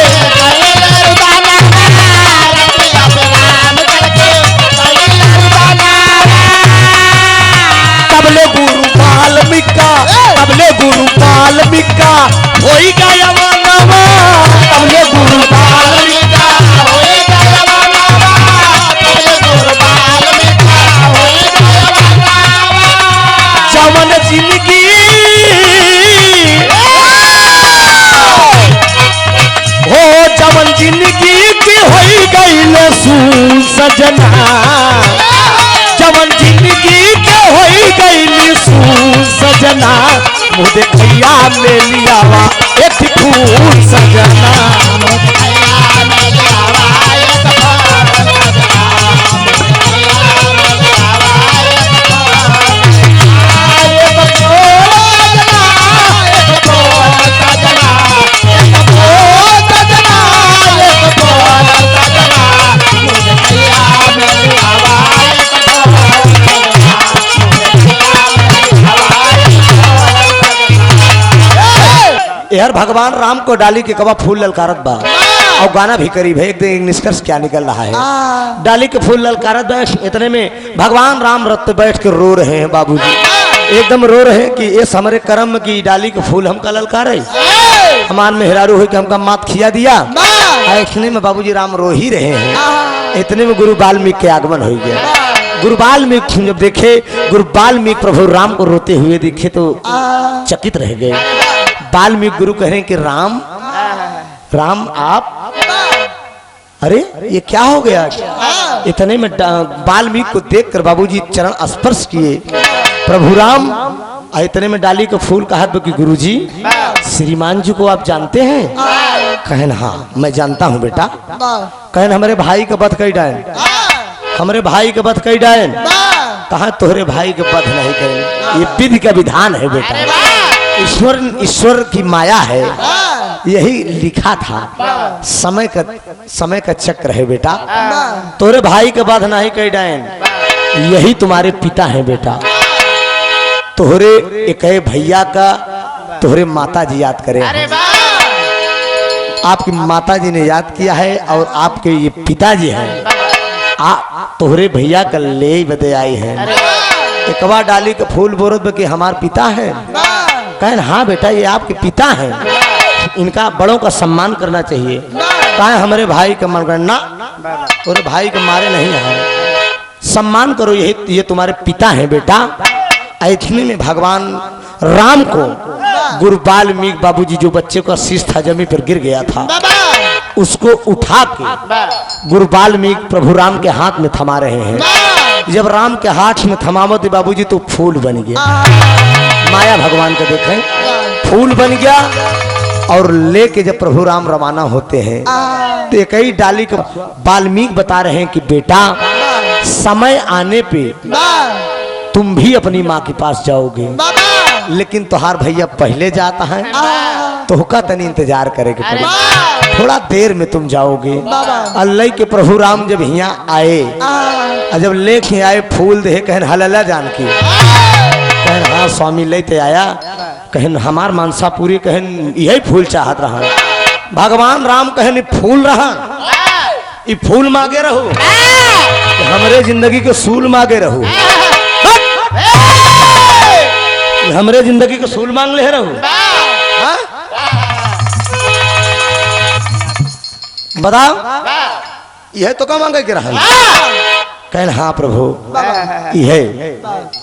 तबले गुरु वाल्मीकि होई गया मानवा, तबले गुरु वाल्मीकि होई गया मानवा, तबले गुरु वाल्मीकि होई गया मानवा। जवन जिंदगी हो, जवन जिंदगी की होई गईल सजना, जवन जिंदगी के होई गईल सजना, मुझे भैया में लियावा एक फूल सजना। यार भगवान राम को डाली के कबा फूल ललकारत बा, और गाना भी करीब है। एक दिन एक निष्कर्ष क्या निकल रहा है, डाली के फूल ललकारत बा। इतने में भगवान राम रथ पे बैठ के रो रहे हैं बाबूजी, एकदम रो रहे हैं कि ये हमारे कर्म की डाली के फूल हमका ललकारे, हमार मेहरारू हो कि हमका मात खिया दिया। इतने में बाबूजी राम रो ही रहे हैं। इतने में गुरु वाल्मीकि के आगमन हो गया। गुरु वाल्मीकि जब देखे, गुरु वाल्मीकि प्रभु राम को रोते हुए देखे तो चकित रह गए। वाल्मीकि गुरु कह रहे हैं कि राम आप अरे ये क्या हो गया? इतने में वाल्मीकि को देखकर बाबूजी चरण स्पर्श किए। प्रभु राम इतने में डाली को फूल कहा कि गुरुजी श्रीमान जी को आप जानते हैं? कहन हाँ मैं जानता हूँ बेटा। कहन हमारे भाई का वध कई डायन, हमारे भाई का वध कई डायन। कहा तोहरे भाई के वध नहीं करें, ये विधि का विधान है बेटा, ईश्वर की माया है, यही लिखा था। समय का चक्र है बेटा। तोरे भाई के वध नहीं कई डायन, यही तुम्हारे पिता हैं बेटा। तोहरे एक भैया का तोहरे माता जी याद करे, आपकी माता जी ने याद किया है और आपके ये पिताजी हैं, तोहरे भैया का ले बदे आई हैं। एक बार डाली के फूल बोरत कि हमारे पिता हैं। कहन हाँ बेटा ये आपके पिता हैं, इनका बड़ों का सम्मान करना चाहिए। कहा हमारे भाई का मनगणना तोरे भाई के मारे नहीं है, सम्मान करो, ये तुम्हारे पिता हैं बेटा। इतने में भगवान राम को गुरु वाल्मीकि बाबूजी जो बच्चे का शीश था जमीन पर गिर गया था, उसको उठा के गुरु वाल्मीकि प्रभु राम के हाथ में थमा रहे हैं। जब राम के हाथ में थमावत बाबूजी तो फूल बन गया। माया भगवान को देखें, फूल बन गया और लेके जब प्रभु राम रवाना होते हैं तो एक ही डाली को वाल्मीकि बता रहे हैं कि बेटा समय आने पे तुम भी अपनी माँ के पास जाओगे, लेकिन तुहार भैया पहले जाता है तो हुक्का तनी इंतजार करेगा पड़ेगा, थोड़ा देर में तुम जाओगे। अल्लाह के प्रभु राम जब यहाँ आए और जब लेके आए फूल दे कहन हलला जानकी, कहन हाँ स्वामी लेते आया, कहन हमार मानसा पूरी, कहन यही फूल चाहत रहा। भगवान राम कहन फूल रहा, ये फूल मांगे रहो, हमरे जिंदगी के सूल मांगे रहो, हमरे जिंदगी के सूल मांग ले रहो। बताओ यह तो क्या मांगे के रहा? कहना हाँ प्रभु यह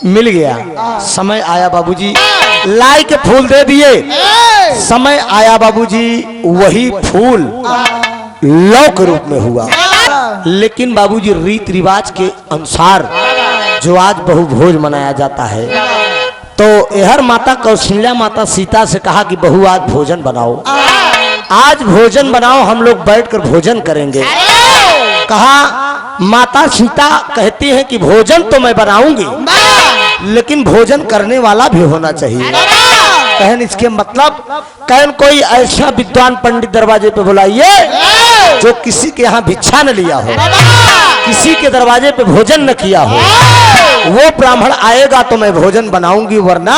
मिल गया। समय आया बाबूजी लाई के फूल दे दिए, समय आया बाबूजी वही फूल लौ के रूप में हुआ। लेकिन बाबूजी रीत रिवाज के अनुसार जो आज बहु भोज मनाया जाता है, तो यहर माता कौशल्या माता सीता से कहा कि बहू आज भोजन बनाओ, आज भोजन बनाओ, हम लोग बैठकर भोजन करेंगे। कहा माता सीता कहती है कि भोजन तो मैं बनाऊंगी, लेकिन भोजन करने वाला भी होना चाहिए। कहन इसके मतलब कहन कोई ऐसा विद्वान पंडित दरवाजे पे बुलाइए जो किसी के यहाँ भिक्षा न लिया हो, किसी के दरवाजे पे भोजन न किया हो, वो ब्राह्मण आएगा तो मैं भोजन बनाऊंगी, वरना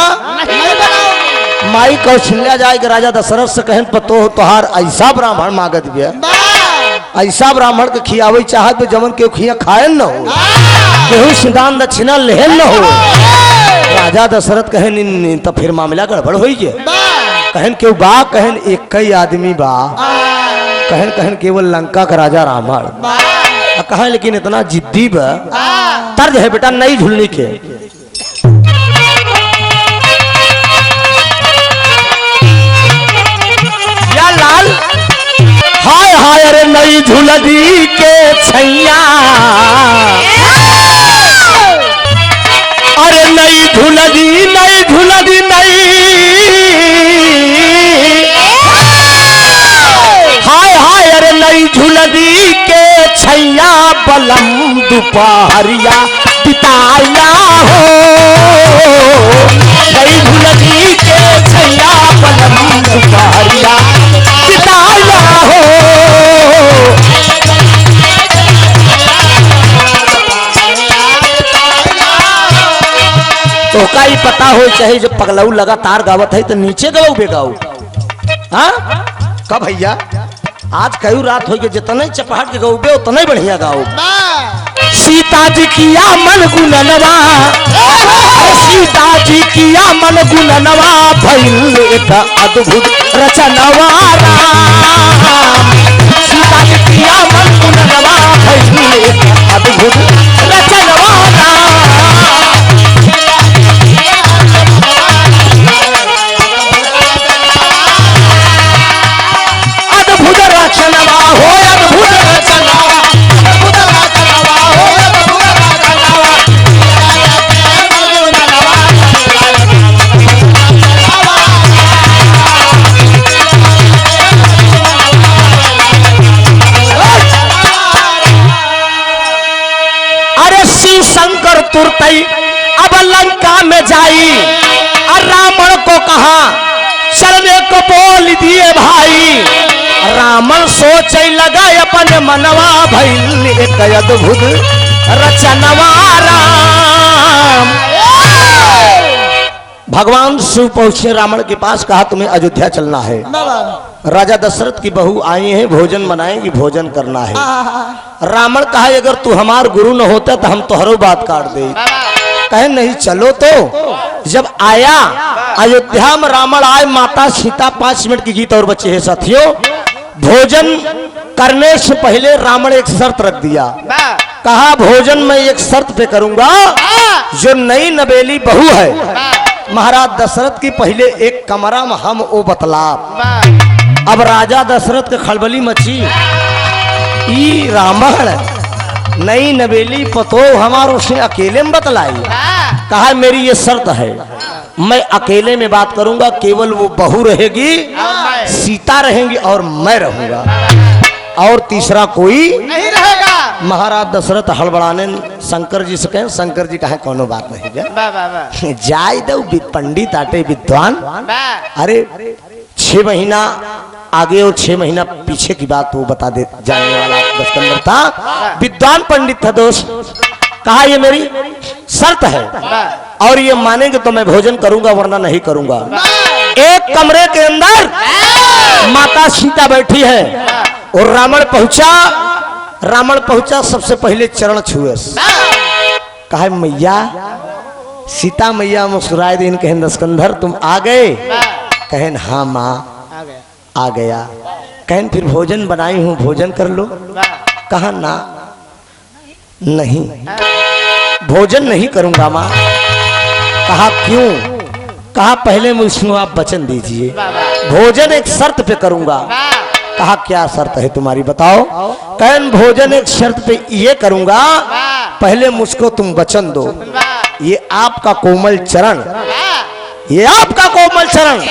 माई कौशल्या जाएगा राजा दशरथ से कहन पतो तोहार ऐसा ब्राह्मण मांगत गया, ऐसा ब्राह्मण के खियावे चाहत जमन के खिया खायन न हो, केहू सिदान दक्षिणा लेहन न हो। राजा दशरथ कहन तो फिर मामला गड़बड़ हो गए। कहन केहू बा, कहन एक ही आदमी बा, कहन कहन केवल लंका का राजा रावण कहा, लेकिन इतना जिद्दी बा, तर्ज है बेटा नई झुलनी के। या लाल हाय हाय अरे नई झुलनी के छैया, अरे नई झुलनी नई झुलनी नई, हाय हाय अरे नई झुलनी के छैया, बलम दोपहरिया बिताया हो, नई झुलनी के छैया, बलम दोपहरिया बिताया हो। तो का ही पता हो चाहे जब पगलऊ लगातार गावत है तो नीचे गवाऊ बेगाऊ। हाँ कब भैया आज कई रात हो गई, जितने चपहाट के गौबे उतने बढ़िया गाओ। सीता जी किया मन गुननवा, सीता जी किया मन गुननवा, भइल एक अद्भुत रचनवा राम। सीता जी किया मन गुननवा, भइल एक अद्भुत रचनवा राम। अद्भुत रचनवा हो, अद्भुत रचना शिव शंकर तुरतई अब लंका में जाई और रावण को कहा चलने को बोल दिए भाई। रावण सोच लगा अपन मनवा भइल एक अद्भुत रचनवा राम। भगवान शिव पहुंचे रावण के पास, कहा तुम्हें अयोध्या चलना है। राजा दशरथ की बहू आई है, भोजन बनाएंगी, भोजन करना है। रावण कहा अगर तू हमार गुरु न होता तो हम तोहरो बात काट दे। कहे नहीं चलो। तो जब आया अयोध्या में रावण आए, माता सीता 5 मिनट की गीत और बच्चे हैं साथियों। भोजन करने से पहले रावण एक शर्त रख दिया, कहा भोजन मैं एक शर्त पे करूंगा, जो नई नवेली बहू है महाराज दशरथ की पहले एक कमरा में हम वो बतला। अब राजा दशरथ के खलबली मची, ई रावण नई नवेली पतो हमारो से अकेले में बतलाई। कहा मेरी ये शर्त है, मैं अकेले में बात करूंगा, केवल वो बहू रहेगी, सीता रहेंगी और मैं रहूंगा, और तीसरा कोई नहीं रहेगा। महाराज दशरथ हड़बड़ाने शंकर जी से कहे, शंकर जी कहे कोनो बात नहीं जाय दो पंडित आटे विद्वान। अरे 6 महीना आगे और 6 महीना पीछे की बात वो बता दे, जाने वाला दशकंदर था, विद्वान पंडित था दोस्त। कहा ये मेरी शर्त है और ये मानेंगे तो मैं भोजन करूंगा वरना नहीं करूंगा। एक कमरे के अंदर माता सीता बैठी है और रावण पहुंचा सबसे पहले चरण छुए। कहा मैया, सीता मैया मुस्कुराए दिन, कहे दशकंधर तुम आ गए? कहन हाँ माँ आ गया। कहन फिर भोजन बनाई हूँ, भोजन कर लो। कहा ना नहीं भोजन नहीं करूंगा माँ। कहा क्यों? कहा पहले मुझको आप वचन दीजिए, भोजन एक शर्त पे करूंगा। कहा क्या शर्त है तुम्हारी बताओ? कहन भोजन एक शर्त पे ये करूंगा, पहले मुझको तुम वचन दो, ये आपका कोमल चरण, ये आपका कोमल चरण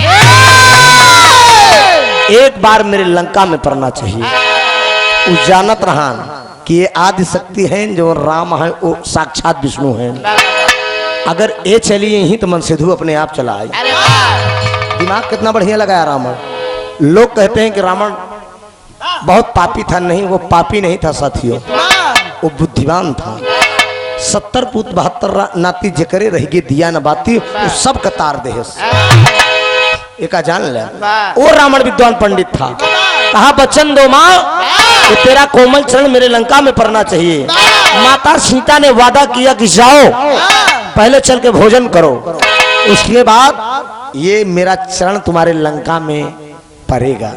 एक बार मेरे लंका में पड़ना चाहिए। वो जानत रहा कि ये आदि शक्ति है, जो राम है वो साक्षात विष्णु है। अगर ये चली यहीं तो मनसेधु अपने आप चला आई। दिमाग कितना बढ़िया लगाया रावण। लोग कहते हैं कि रावण बहुत पापी था, नहीं वो पापी नहीं था साथियों, वो बुद्धिमान था। 70 पूत 72 नाती जकरे रह गए दिया न बाती, वो सब कतार दे एक जान ले। वो रावण विद्वान पंडित था। कहा वचन दो माँ, तो तेरा कोमल चरण मेरे लंका में पड़ना चाहिए। माता सीता ने वादा किया कि जाओ पहले चल के भोजन करो, उसके बाद ये मेरा चरण तुम्हारे लंका में पड़ेगा।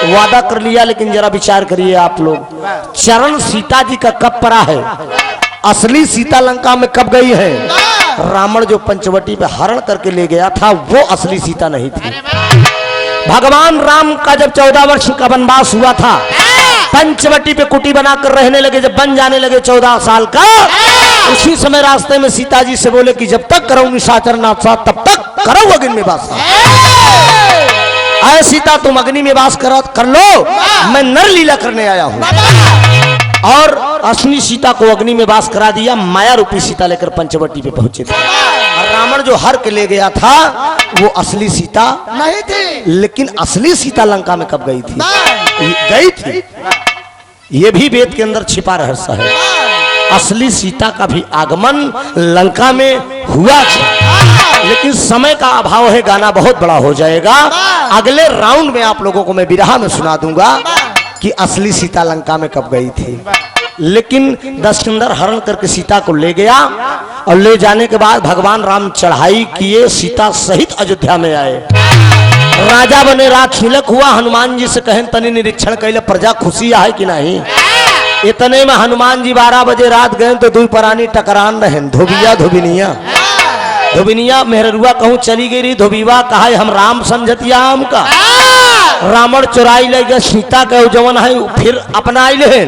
वादा कर लिया, लेकिन जरा विचार करिए आप लोग, चरण सीता जी का कब पड़ा है? असली सीता लंका में कब गई है? रावण जो पंचवटी पे हरण करके ले गया था वो असली सीता नहीं थी। भगवान राम का जब 14 वर्ष का वनवास हुआ था, पंचवटी पे कुटी बनाकर रहने लगे, जब बन जाने लगे 14 साल का, उसी समय रास्ते में सीता जी से बोले कि जब तक करो निशाचर नाथ साथ तब तक करो अग्नि में वास। आए सीता तुम अग्नि में वास कर लो, मैं नर लीला करने आया हूँ। और असली सीता को अग्नि में वास करा दिया। माया रूपी सीता लेकर पंचवटी पे पहुंचे थे। और रावण जो हर के ले गया था वो असली सीता नहीं थी। लेकिन असली सीता लंका में कब गई थी? गई थी। ये भी वेद के अंदर छिपा रहस्य है। असली सीता का भी आगमन लंका में हुआ था, लेकिन समय का अभाव है, गाना बहुत बड़ा हो जाएगा। अगले राउंड में आप लोगों को मैं बिरहा में सुना दूंगा कि असली सीता लंका में कब गई थी। लेकिन दशकंदर हरण करके सीता को ले गया और ले जाने के बाद भगवान राम चढ़ाई किए, सीता सहित अयोध्या में आए। राजा बने राखिलक हुआ। हनुमान जी से कहें तनी निरीक्षण कैले प्रजा खुशी है कि नहीं। इतने में हनुमान जी 12 बजे रात गए तो 2 प्राणी टकरान रहे, धोबिया धोबिनिया। धोबिनिया मेहरुआ कहूँ चली गई रही, धोबीवा कहा हम राम समझतिया हम का। रावण चुराई ले गया सीता के जवन है, फिर अपना ले।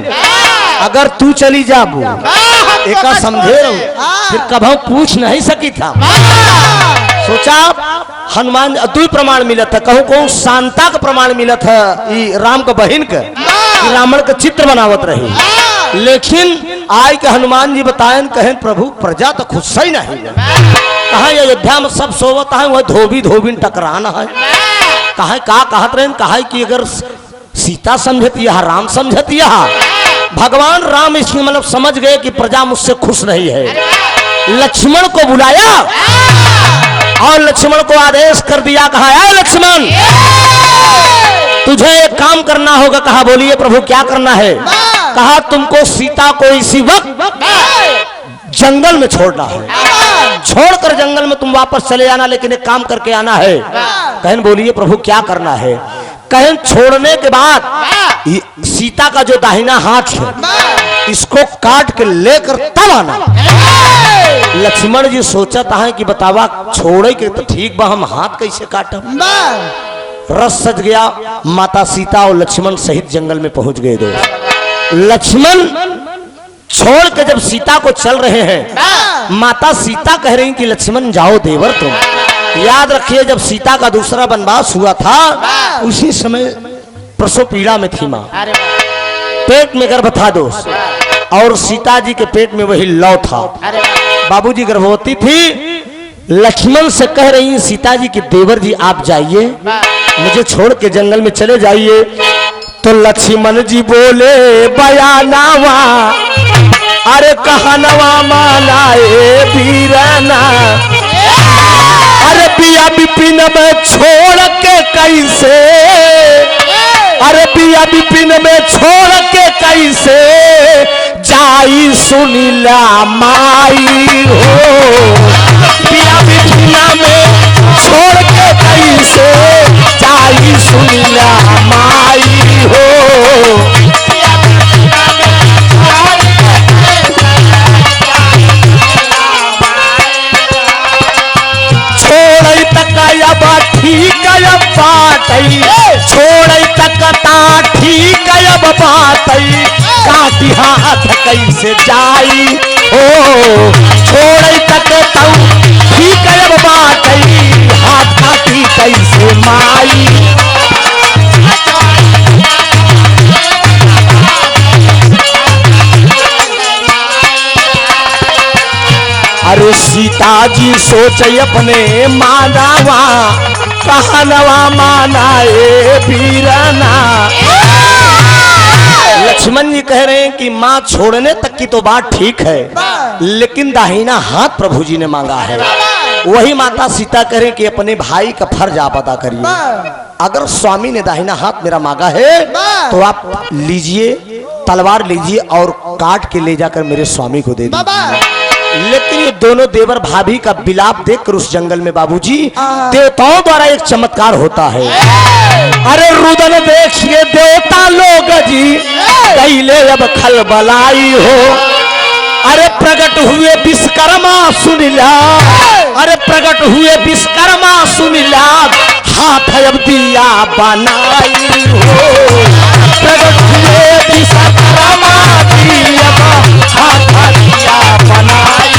अगर तू चली जाबू एक समझे फिर कभी पूछ नहीं सकी था। सोचा हनुमान 2 प्रमाण मिला था, कहूँ कहूँ शांता का प्रमाण मिला था राम का बहन का, रावण का चित्र बनावत रही। लेकिन आय के हनुमान जी बताएं कहें प्रभु प्रजा तो खुद सही नहीं है। कहा अयोध्या में सब सोवत है वह धोबी धोबी टकराना है। कहा का कहत रहे कहा कि अगर सीता समझती है राम समझती है। भगवान राम इसमें मतलब समझ गए कि प्रजा मुझसे खुश नहीं है। लक्ष्मण को बुलाया और लक्ष्मण को आदेश कर दिया। कहा है लक्ष्मण तुझे एक काम करना होगा। कहा बोलिए प्रभु क्या करना है। कहा तुमको सीता को इसी वक्त जंगल में छोड़ना है। छोड़कर जंगल में तुम वापस चले आना लेकिन एक काम करके आना है। कहन बोलिए प्रभु क्या करना है। कहन छोड़ने के बाद सीता का जो दाहिना हाथ है इसको काट के लेकर तब आना। लक्ष्मण जी सोचता है कि बतावा छोड़े के तो ठीक बा हम हाथ कैसे काटब। रस सज गया। माता सीता और लक्ष्मण सहित जंगल में पहुंच गए। दोस्त लक्ष्मण छोड़ के जब सीता को चल रहे हैं माता सीता कह रही कि लक्ष्मण जाओ देवर तुम। याद रखिए जब सीता का दूसरा वनवास हुआ था उसी समय प्रसव पीड़ा में थी माँ। पेट में गर्भ था दोस्त और सीता जी के पेट में वही लौ था। बाबूजी गर्भवती थी। लक्ष्मण से कह रही सीता जी कि देवर जी आप जाइए मुझे छोड़ के जंगल में चले जाइए। तो लक्ष्मण जी बोले बयानावा अरे कहनवा मानाए वीरना। अरे पिया विपिन में छोड़ के कैसे। अरे पिया विपिन में छोड़ के कैसे जाई सुनीला माई हो। पिया विपिन में छोड़ के कैसे जाई सुनीला माई हो। छोड़ तक ठीक बाटई छोड़ तक ठीक बाटई काटी हाथ कैसे जाई हो। छोड़ तक ठीक बाटई हाथ काटी कैसे माई। अरे सीता जी सोचे अपने मानवा कहनवा मानाए वीरना। लक्ष्मण जी कह रहे हैं कि माँ छोड़ने तक की तो बात ठीक है लेकिन दाहिना हाथ प्रभु जी ने मांगा है। वही माता सीता कह रहे कि अपने भाई का फर्ज आप अदा करिए। अगर स्वामी ने दाहिना हाथ मेरा मांगा है तो आप लीजिए तलवार लीजिए और काट के ले जाकर मेरे स्वामी को दे दीजिए। लेकिन ये दोनों देवर भाभी का विलाप देखकर उस जंगल में बाबूजी देवताओं द्वारा एक चमत्कार होता है। अरे रुदन देखिए देवता लोग जी कैले अब खलबलाई हो। अरे प्रकट हुए विश्वकर्मा सुनिला। अरे प्रकट हुए विश्वकर्मा सुनिला हाथ अब दिया बनाई हो। प्रकट हुए विश्वकर्मा दिया हाथ दिया बनाई।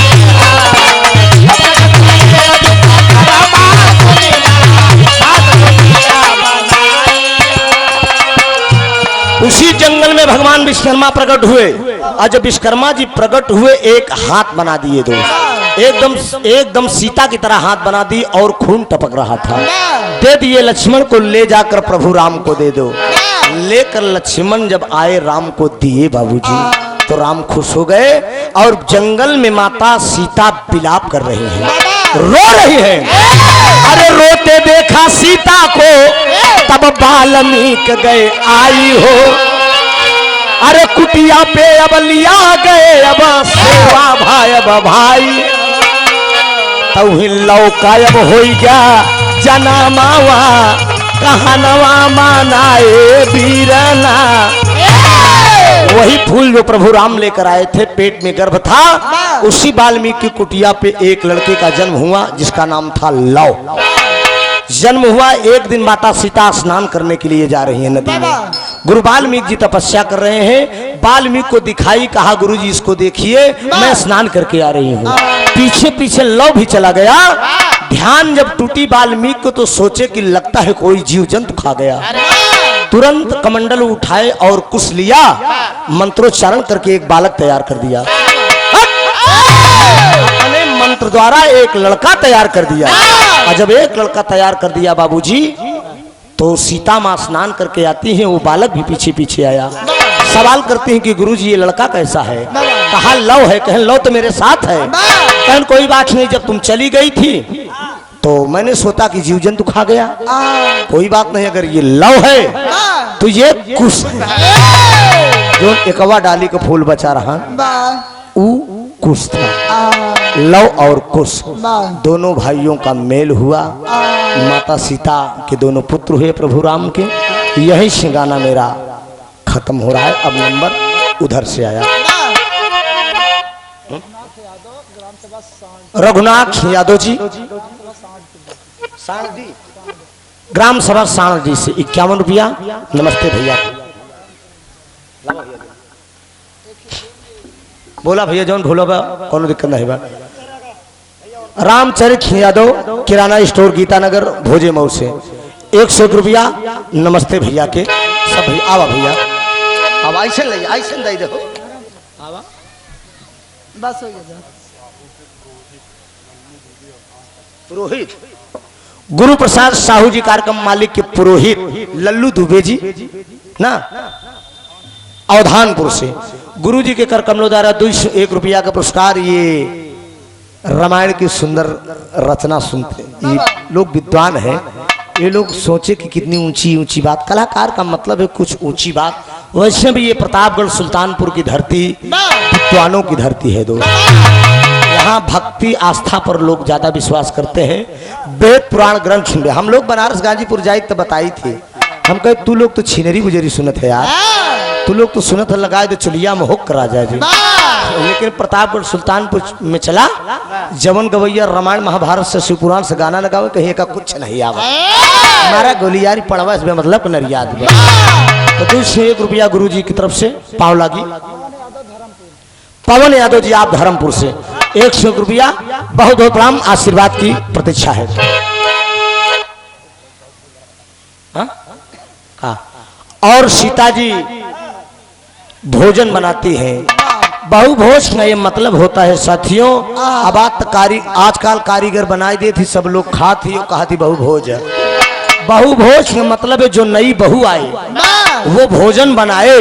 उसी जंगल में भगवान विश्वकर्मा प्रकट हुए और जब विश्वकर्मा जी प्रकट हुए एक हाथ बना दिए दोस्त एकदम सीता की तरह हाथ बना दी और खून टपक रहा था। दे दिए लक्ष्मण को ले जाकर प्रभु राम को दे दो। लेकर लक्ष्मण जब आए राम को दिए बाबूजी तो राम खुश हो गए और जंगल में माता सीता विलाप कर रही हैं रो रही हैं। अरे रोते देखा सीता को तब वाल्मीकि गए आई हो। अरे कुटिया पे अब लिया गए अब सेवा भाई अब भाई। तब लौका अब हो गया जना मावा कहनवा मानाए वीरना। वही फूल जो प्रभु राम लेकर आए थे पेट में गर्भ था उसी वाल्मीकि की कुटिया पे एक लड़के का जन्म हुआ जिसका नाम था लव। जन्म हुआ। एक दिन माता सीता स्नान करने के लिए जा रही है नदी में। गुरु वाल्मीकि जी तपस्या कर रहे हैं। वाल्मीकि को दिखाई कहा गुरु जी इसको देखिए मैं स्नान करके आ रही हूँ। पीछे पीछे लव भी चला गया। ध्यान जब टूटी वाल्मीकि को तो सोचे कि लगता है कोई जीव जंतु खा गया। तुरंत कमंडल उठाए और कुछ लिया, मंत्रोच्चारण करके एक बालक तैयार कर दिया। अपने मंत्र द्वारा एक लड़का तैयार कर दिया। और जब एक लड़का तैयार कर दिया बाबूजी, तो सीता माँ स्नान करके आती हैं, वो बालक भी पीछे पीछे आया। सवाल करते हैं कि गुरुजी ये लड़का कैसा है? कहा लव है। कहें लव तो मेरे साथ है। कहें कोई बात नहीं, जब तुम चली गई थी तो मैंने सोचा कि जीव जंतु खा गया। कोई बात नहीं, अगर ये लव है तो ये कुश जो एकवा डाली का फूल बचा रहा वो कुश था। लव और कुश दोनों भाइयों का मेल हुआ। माता सीता के दोनों पुत्र हुए प्रभु राम के। यही से गाना मेरा खत्म हो रहा है। अब नंबर उधर से आया। रघुनाथ यादव जी, ग्राम सभा साणदी से 51 रुपया। नमस्ते भैया। बोला भैया जौन भूलो बा कोनो दिक्कत नहीं बा। रामचरित यादव, किराना स्टोर, गीतानगर, भोजे मऊ से 101 रुपया। नमस्ते भैया के सब। भैया आवा भैया, अब ऐसे ले ऐसे दे देखो। आवा बस हो गया। पुरोहित गुरु प्रसाद साहू जी, कार्यक्रम मालिक के पुरोहित लल्लू दुबे जी ना, अवधानपुर से गुरु जी के कर कमलों द्वारा 201 रुपया का पुरस्कार। ये रामायण की सुंदर रचना सुनते, ये लोग विद्वान हैं। ये लोग सोचे कि कितनी ऊंची ऊंची बात। कलाकार का मतलब है कुछ ऊंची बात। वैसे भी ये प्रतापगढ़ सुल्तानपुर की धरती विद्वानों की धरती है दोस्त। यहाँ भक्ति आस्था पर लोग ज्यादा विश्वास करते हैं। वेद पुराण ग्रंथ में हम लोग बनारस गाजीपुर जाए तो बताई थी। हम कहे तू लोग तो छिनरी गुजरी सुनत है यार, तू लोग तो सुनत है लगाए तो चुलिया में हुक करा जाए जी। लेकिन प्रतापगढ़ सुल्तानपुर में चला, जवन गवैया रामायण महाभारत से शिव पुराण से गाना लगावे, कहीं का कुछ नहीं आवा। हमारा गोलियारी पड़वा इसमें मतलब नरियाद। तो 201 रुपया गुरु जी की तरफ से पाव लागी। पवन यादव जी आप धर्मपुर से 101 रुपया। बहुत बहुत प्रणाम, आशीर्वाद की प्रतीक्षा है। और सीता जी भोजन बनाती हैं। बहुभोज का ये मतलब होता है साथियों। अब आजकल कारीगर बनाई दी थी, सब लोग खाती हो कहा थी बहुभोज। बहुभोज का मतलब है जो नई बहू आई वो भोजन बनाए।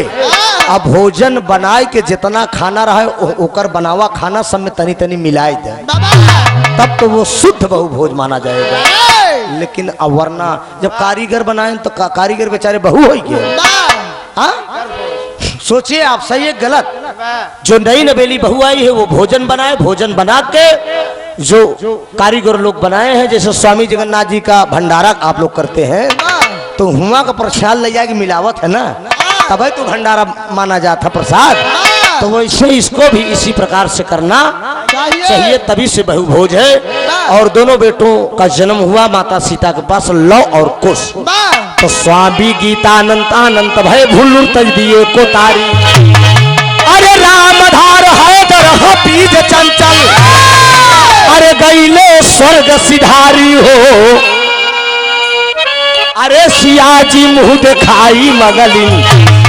अब भोजन बनाए के जितना खाना रहा ओकर बनावा खाना सब में तनी तनी मिलाए दे, तब तो वो शुद्ध बहुभोज माना जाएगा। लेकिन अब वरना जब कारीगर बनाए तो कारीगर बेचारे बहू हो गए। सोचिए आप, सही है गलत? जो नई नवेली बहू आई है वो भोजन बनाए, भोजन बना के जो कारीगर लोग बनाए हैं, जैसे स्वामी जगन्नाथ जी का भंडारा आप लोग करते हैं, तो हुआ का प्रसाद ले जाए कि मिलावट है ना, तभी तो भंडारा माना जाता प्रसाद। तो वैसे इसको भी इसी प्रकार से करना चाहिए, तभी से बहुभोज है। और दोनों बेटों का जन्म हुआ माता सीता के पास, लव और कुश। तो स्वामी गीतानंद अनंत भय भूल तज दिए को तारी। अरे रामधार है दरह बीज चंचल, अरे गईले स्वर्ग सिधारी हो। अरे सियाजी मुंह दिखाई मगलिन,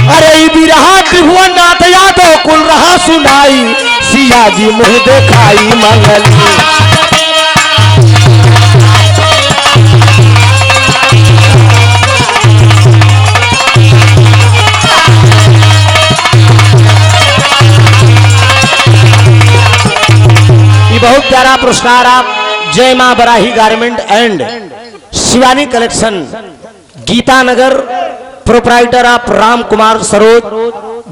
अरे बिरहा त्रिभुवन नाथ यादव कुल रहा सुनाई। सियाजी मुंह दिखाई मगलिन। बहुत प्यारा पुरस्कार आप जय मां Barahi garment and Shivani collection Geeta Nagar, proprietor आप राम कुमार सरोज,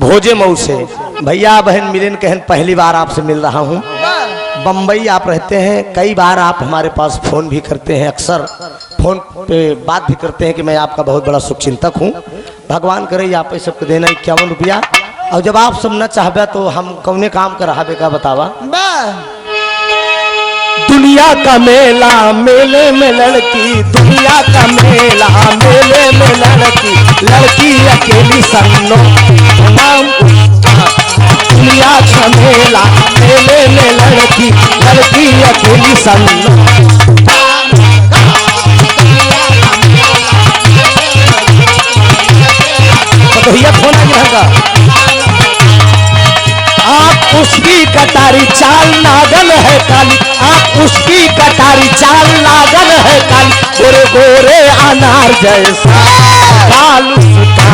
भोजे मऊ से। भैया बहन मिलन कहन पहली बार आपसे मिल रहा हूं। बम्बई आप रहते हैं, कई बार आप हमारे पास फोन भी करते हैं, अक्सर फोन पे बात भी करते हैं कि मैं आपका बहुत बड़ा शुभचिंतक हूं। भगवान करे आप सबको देना 51 रुपया। और जब आप सब न चाहबे तो हम कौने काम कर रहा बेका बतावा। दुनिया का मेला मेले में लड़की, दुनिया का मेला मेले में लड़की, लड़की अकेली सन्नो नाम। दुनिया का मेला मेले में लड़की, लड़की अकेली सन्नो। कटारी चाल नागन है काली, आँख उसकी कटारी चाल नागन है काली, गोरे गोरे अनार जैसा बाल उसका।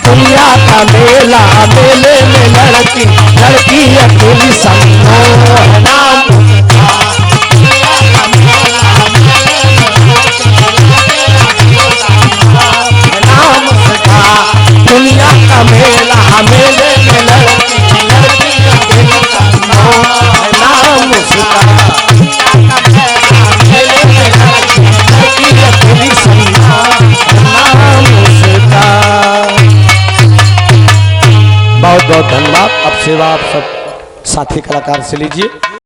दुनिया का मेला, मेले में लड़की लड़की अकेली समझो है नाम उसका। नाम उसका दुनिया का मेला, मेले में लड़की लड़की अकेली समझो है नाम उसका। मेले में लड़की अकेली समझो है नाम उसका। बहुत बहुत धन्यवाद। अब सेवा आप सब साथी कलाकार से लीजिए।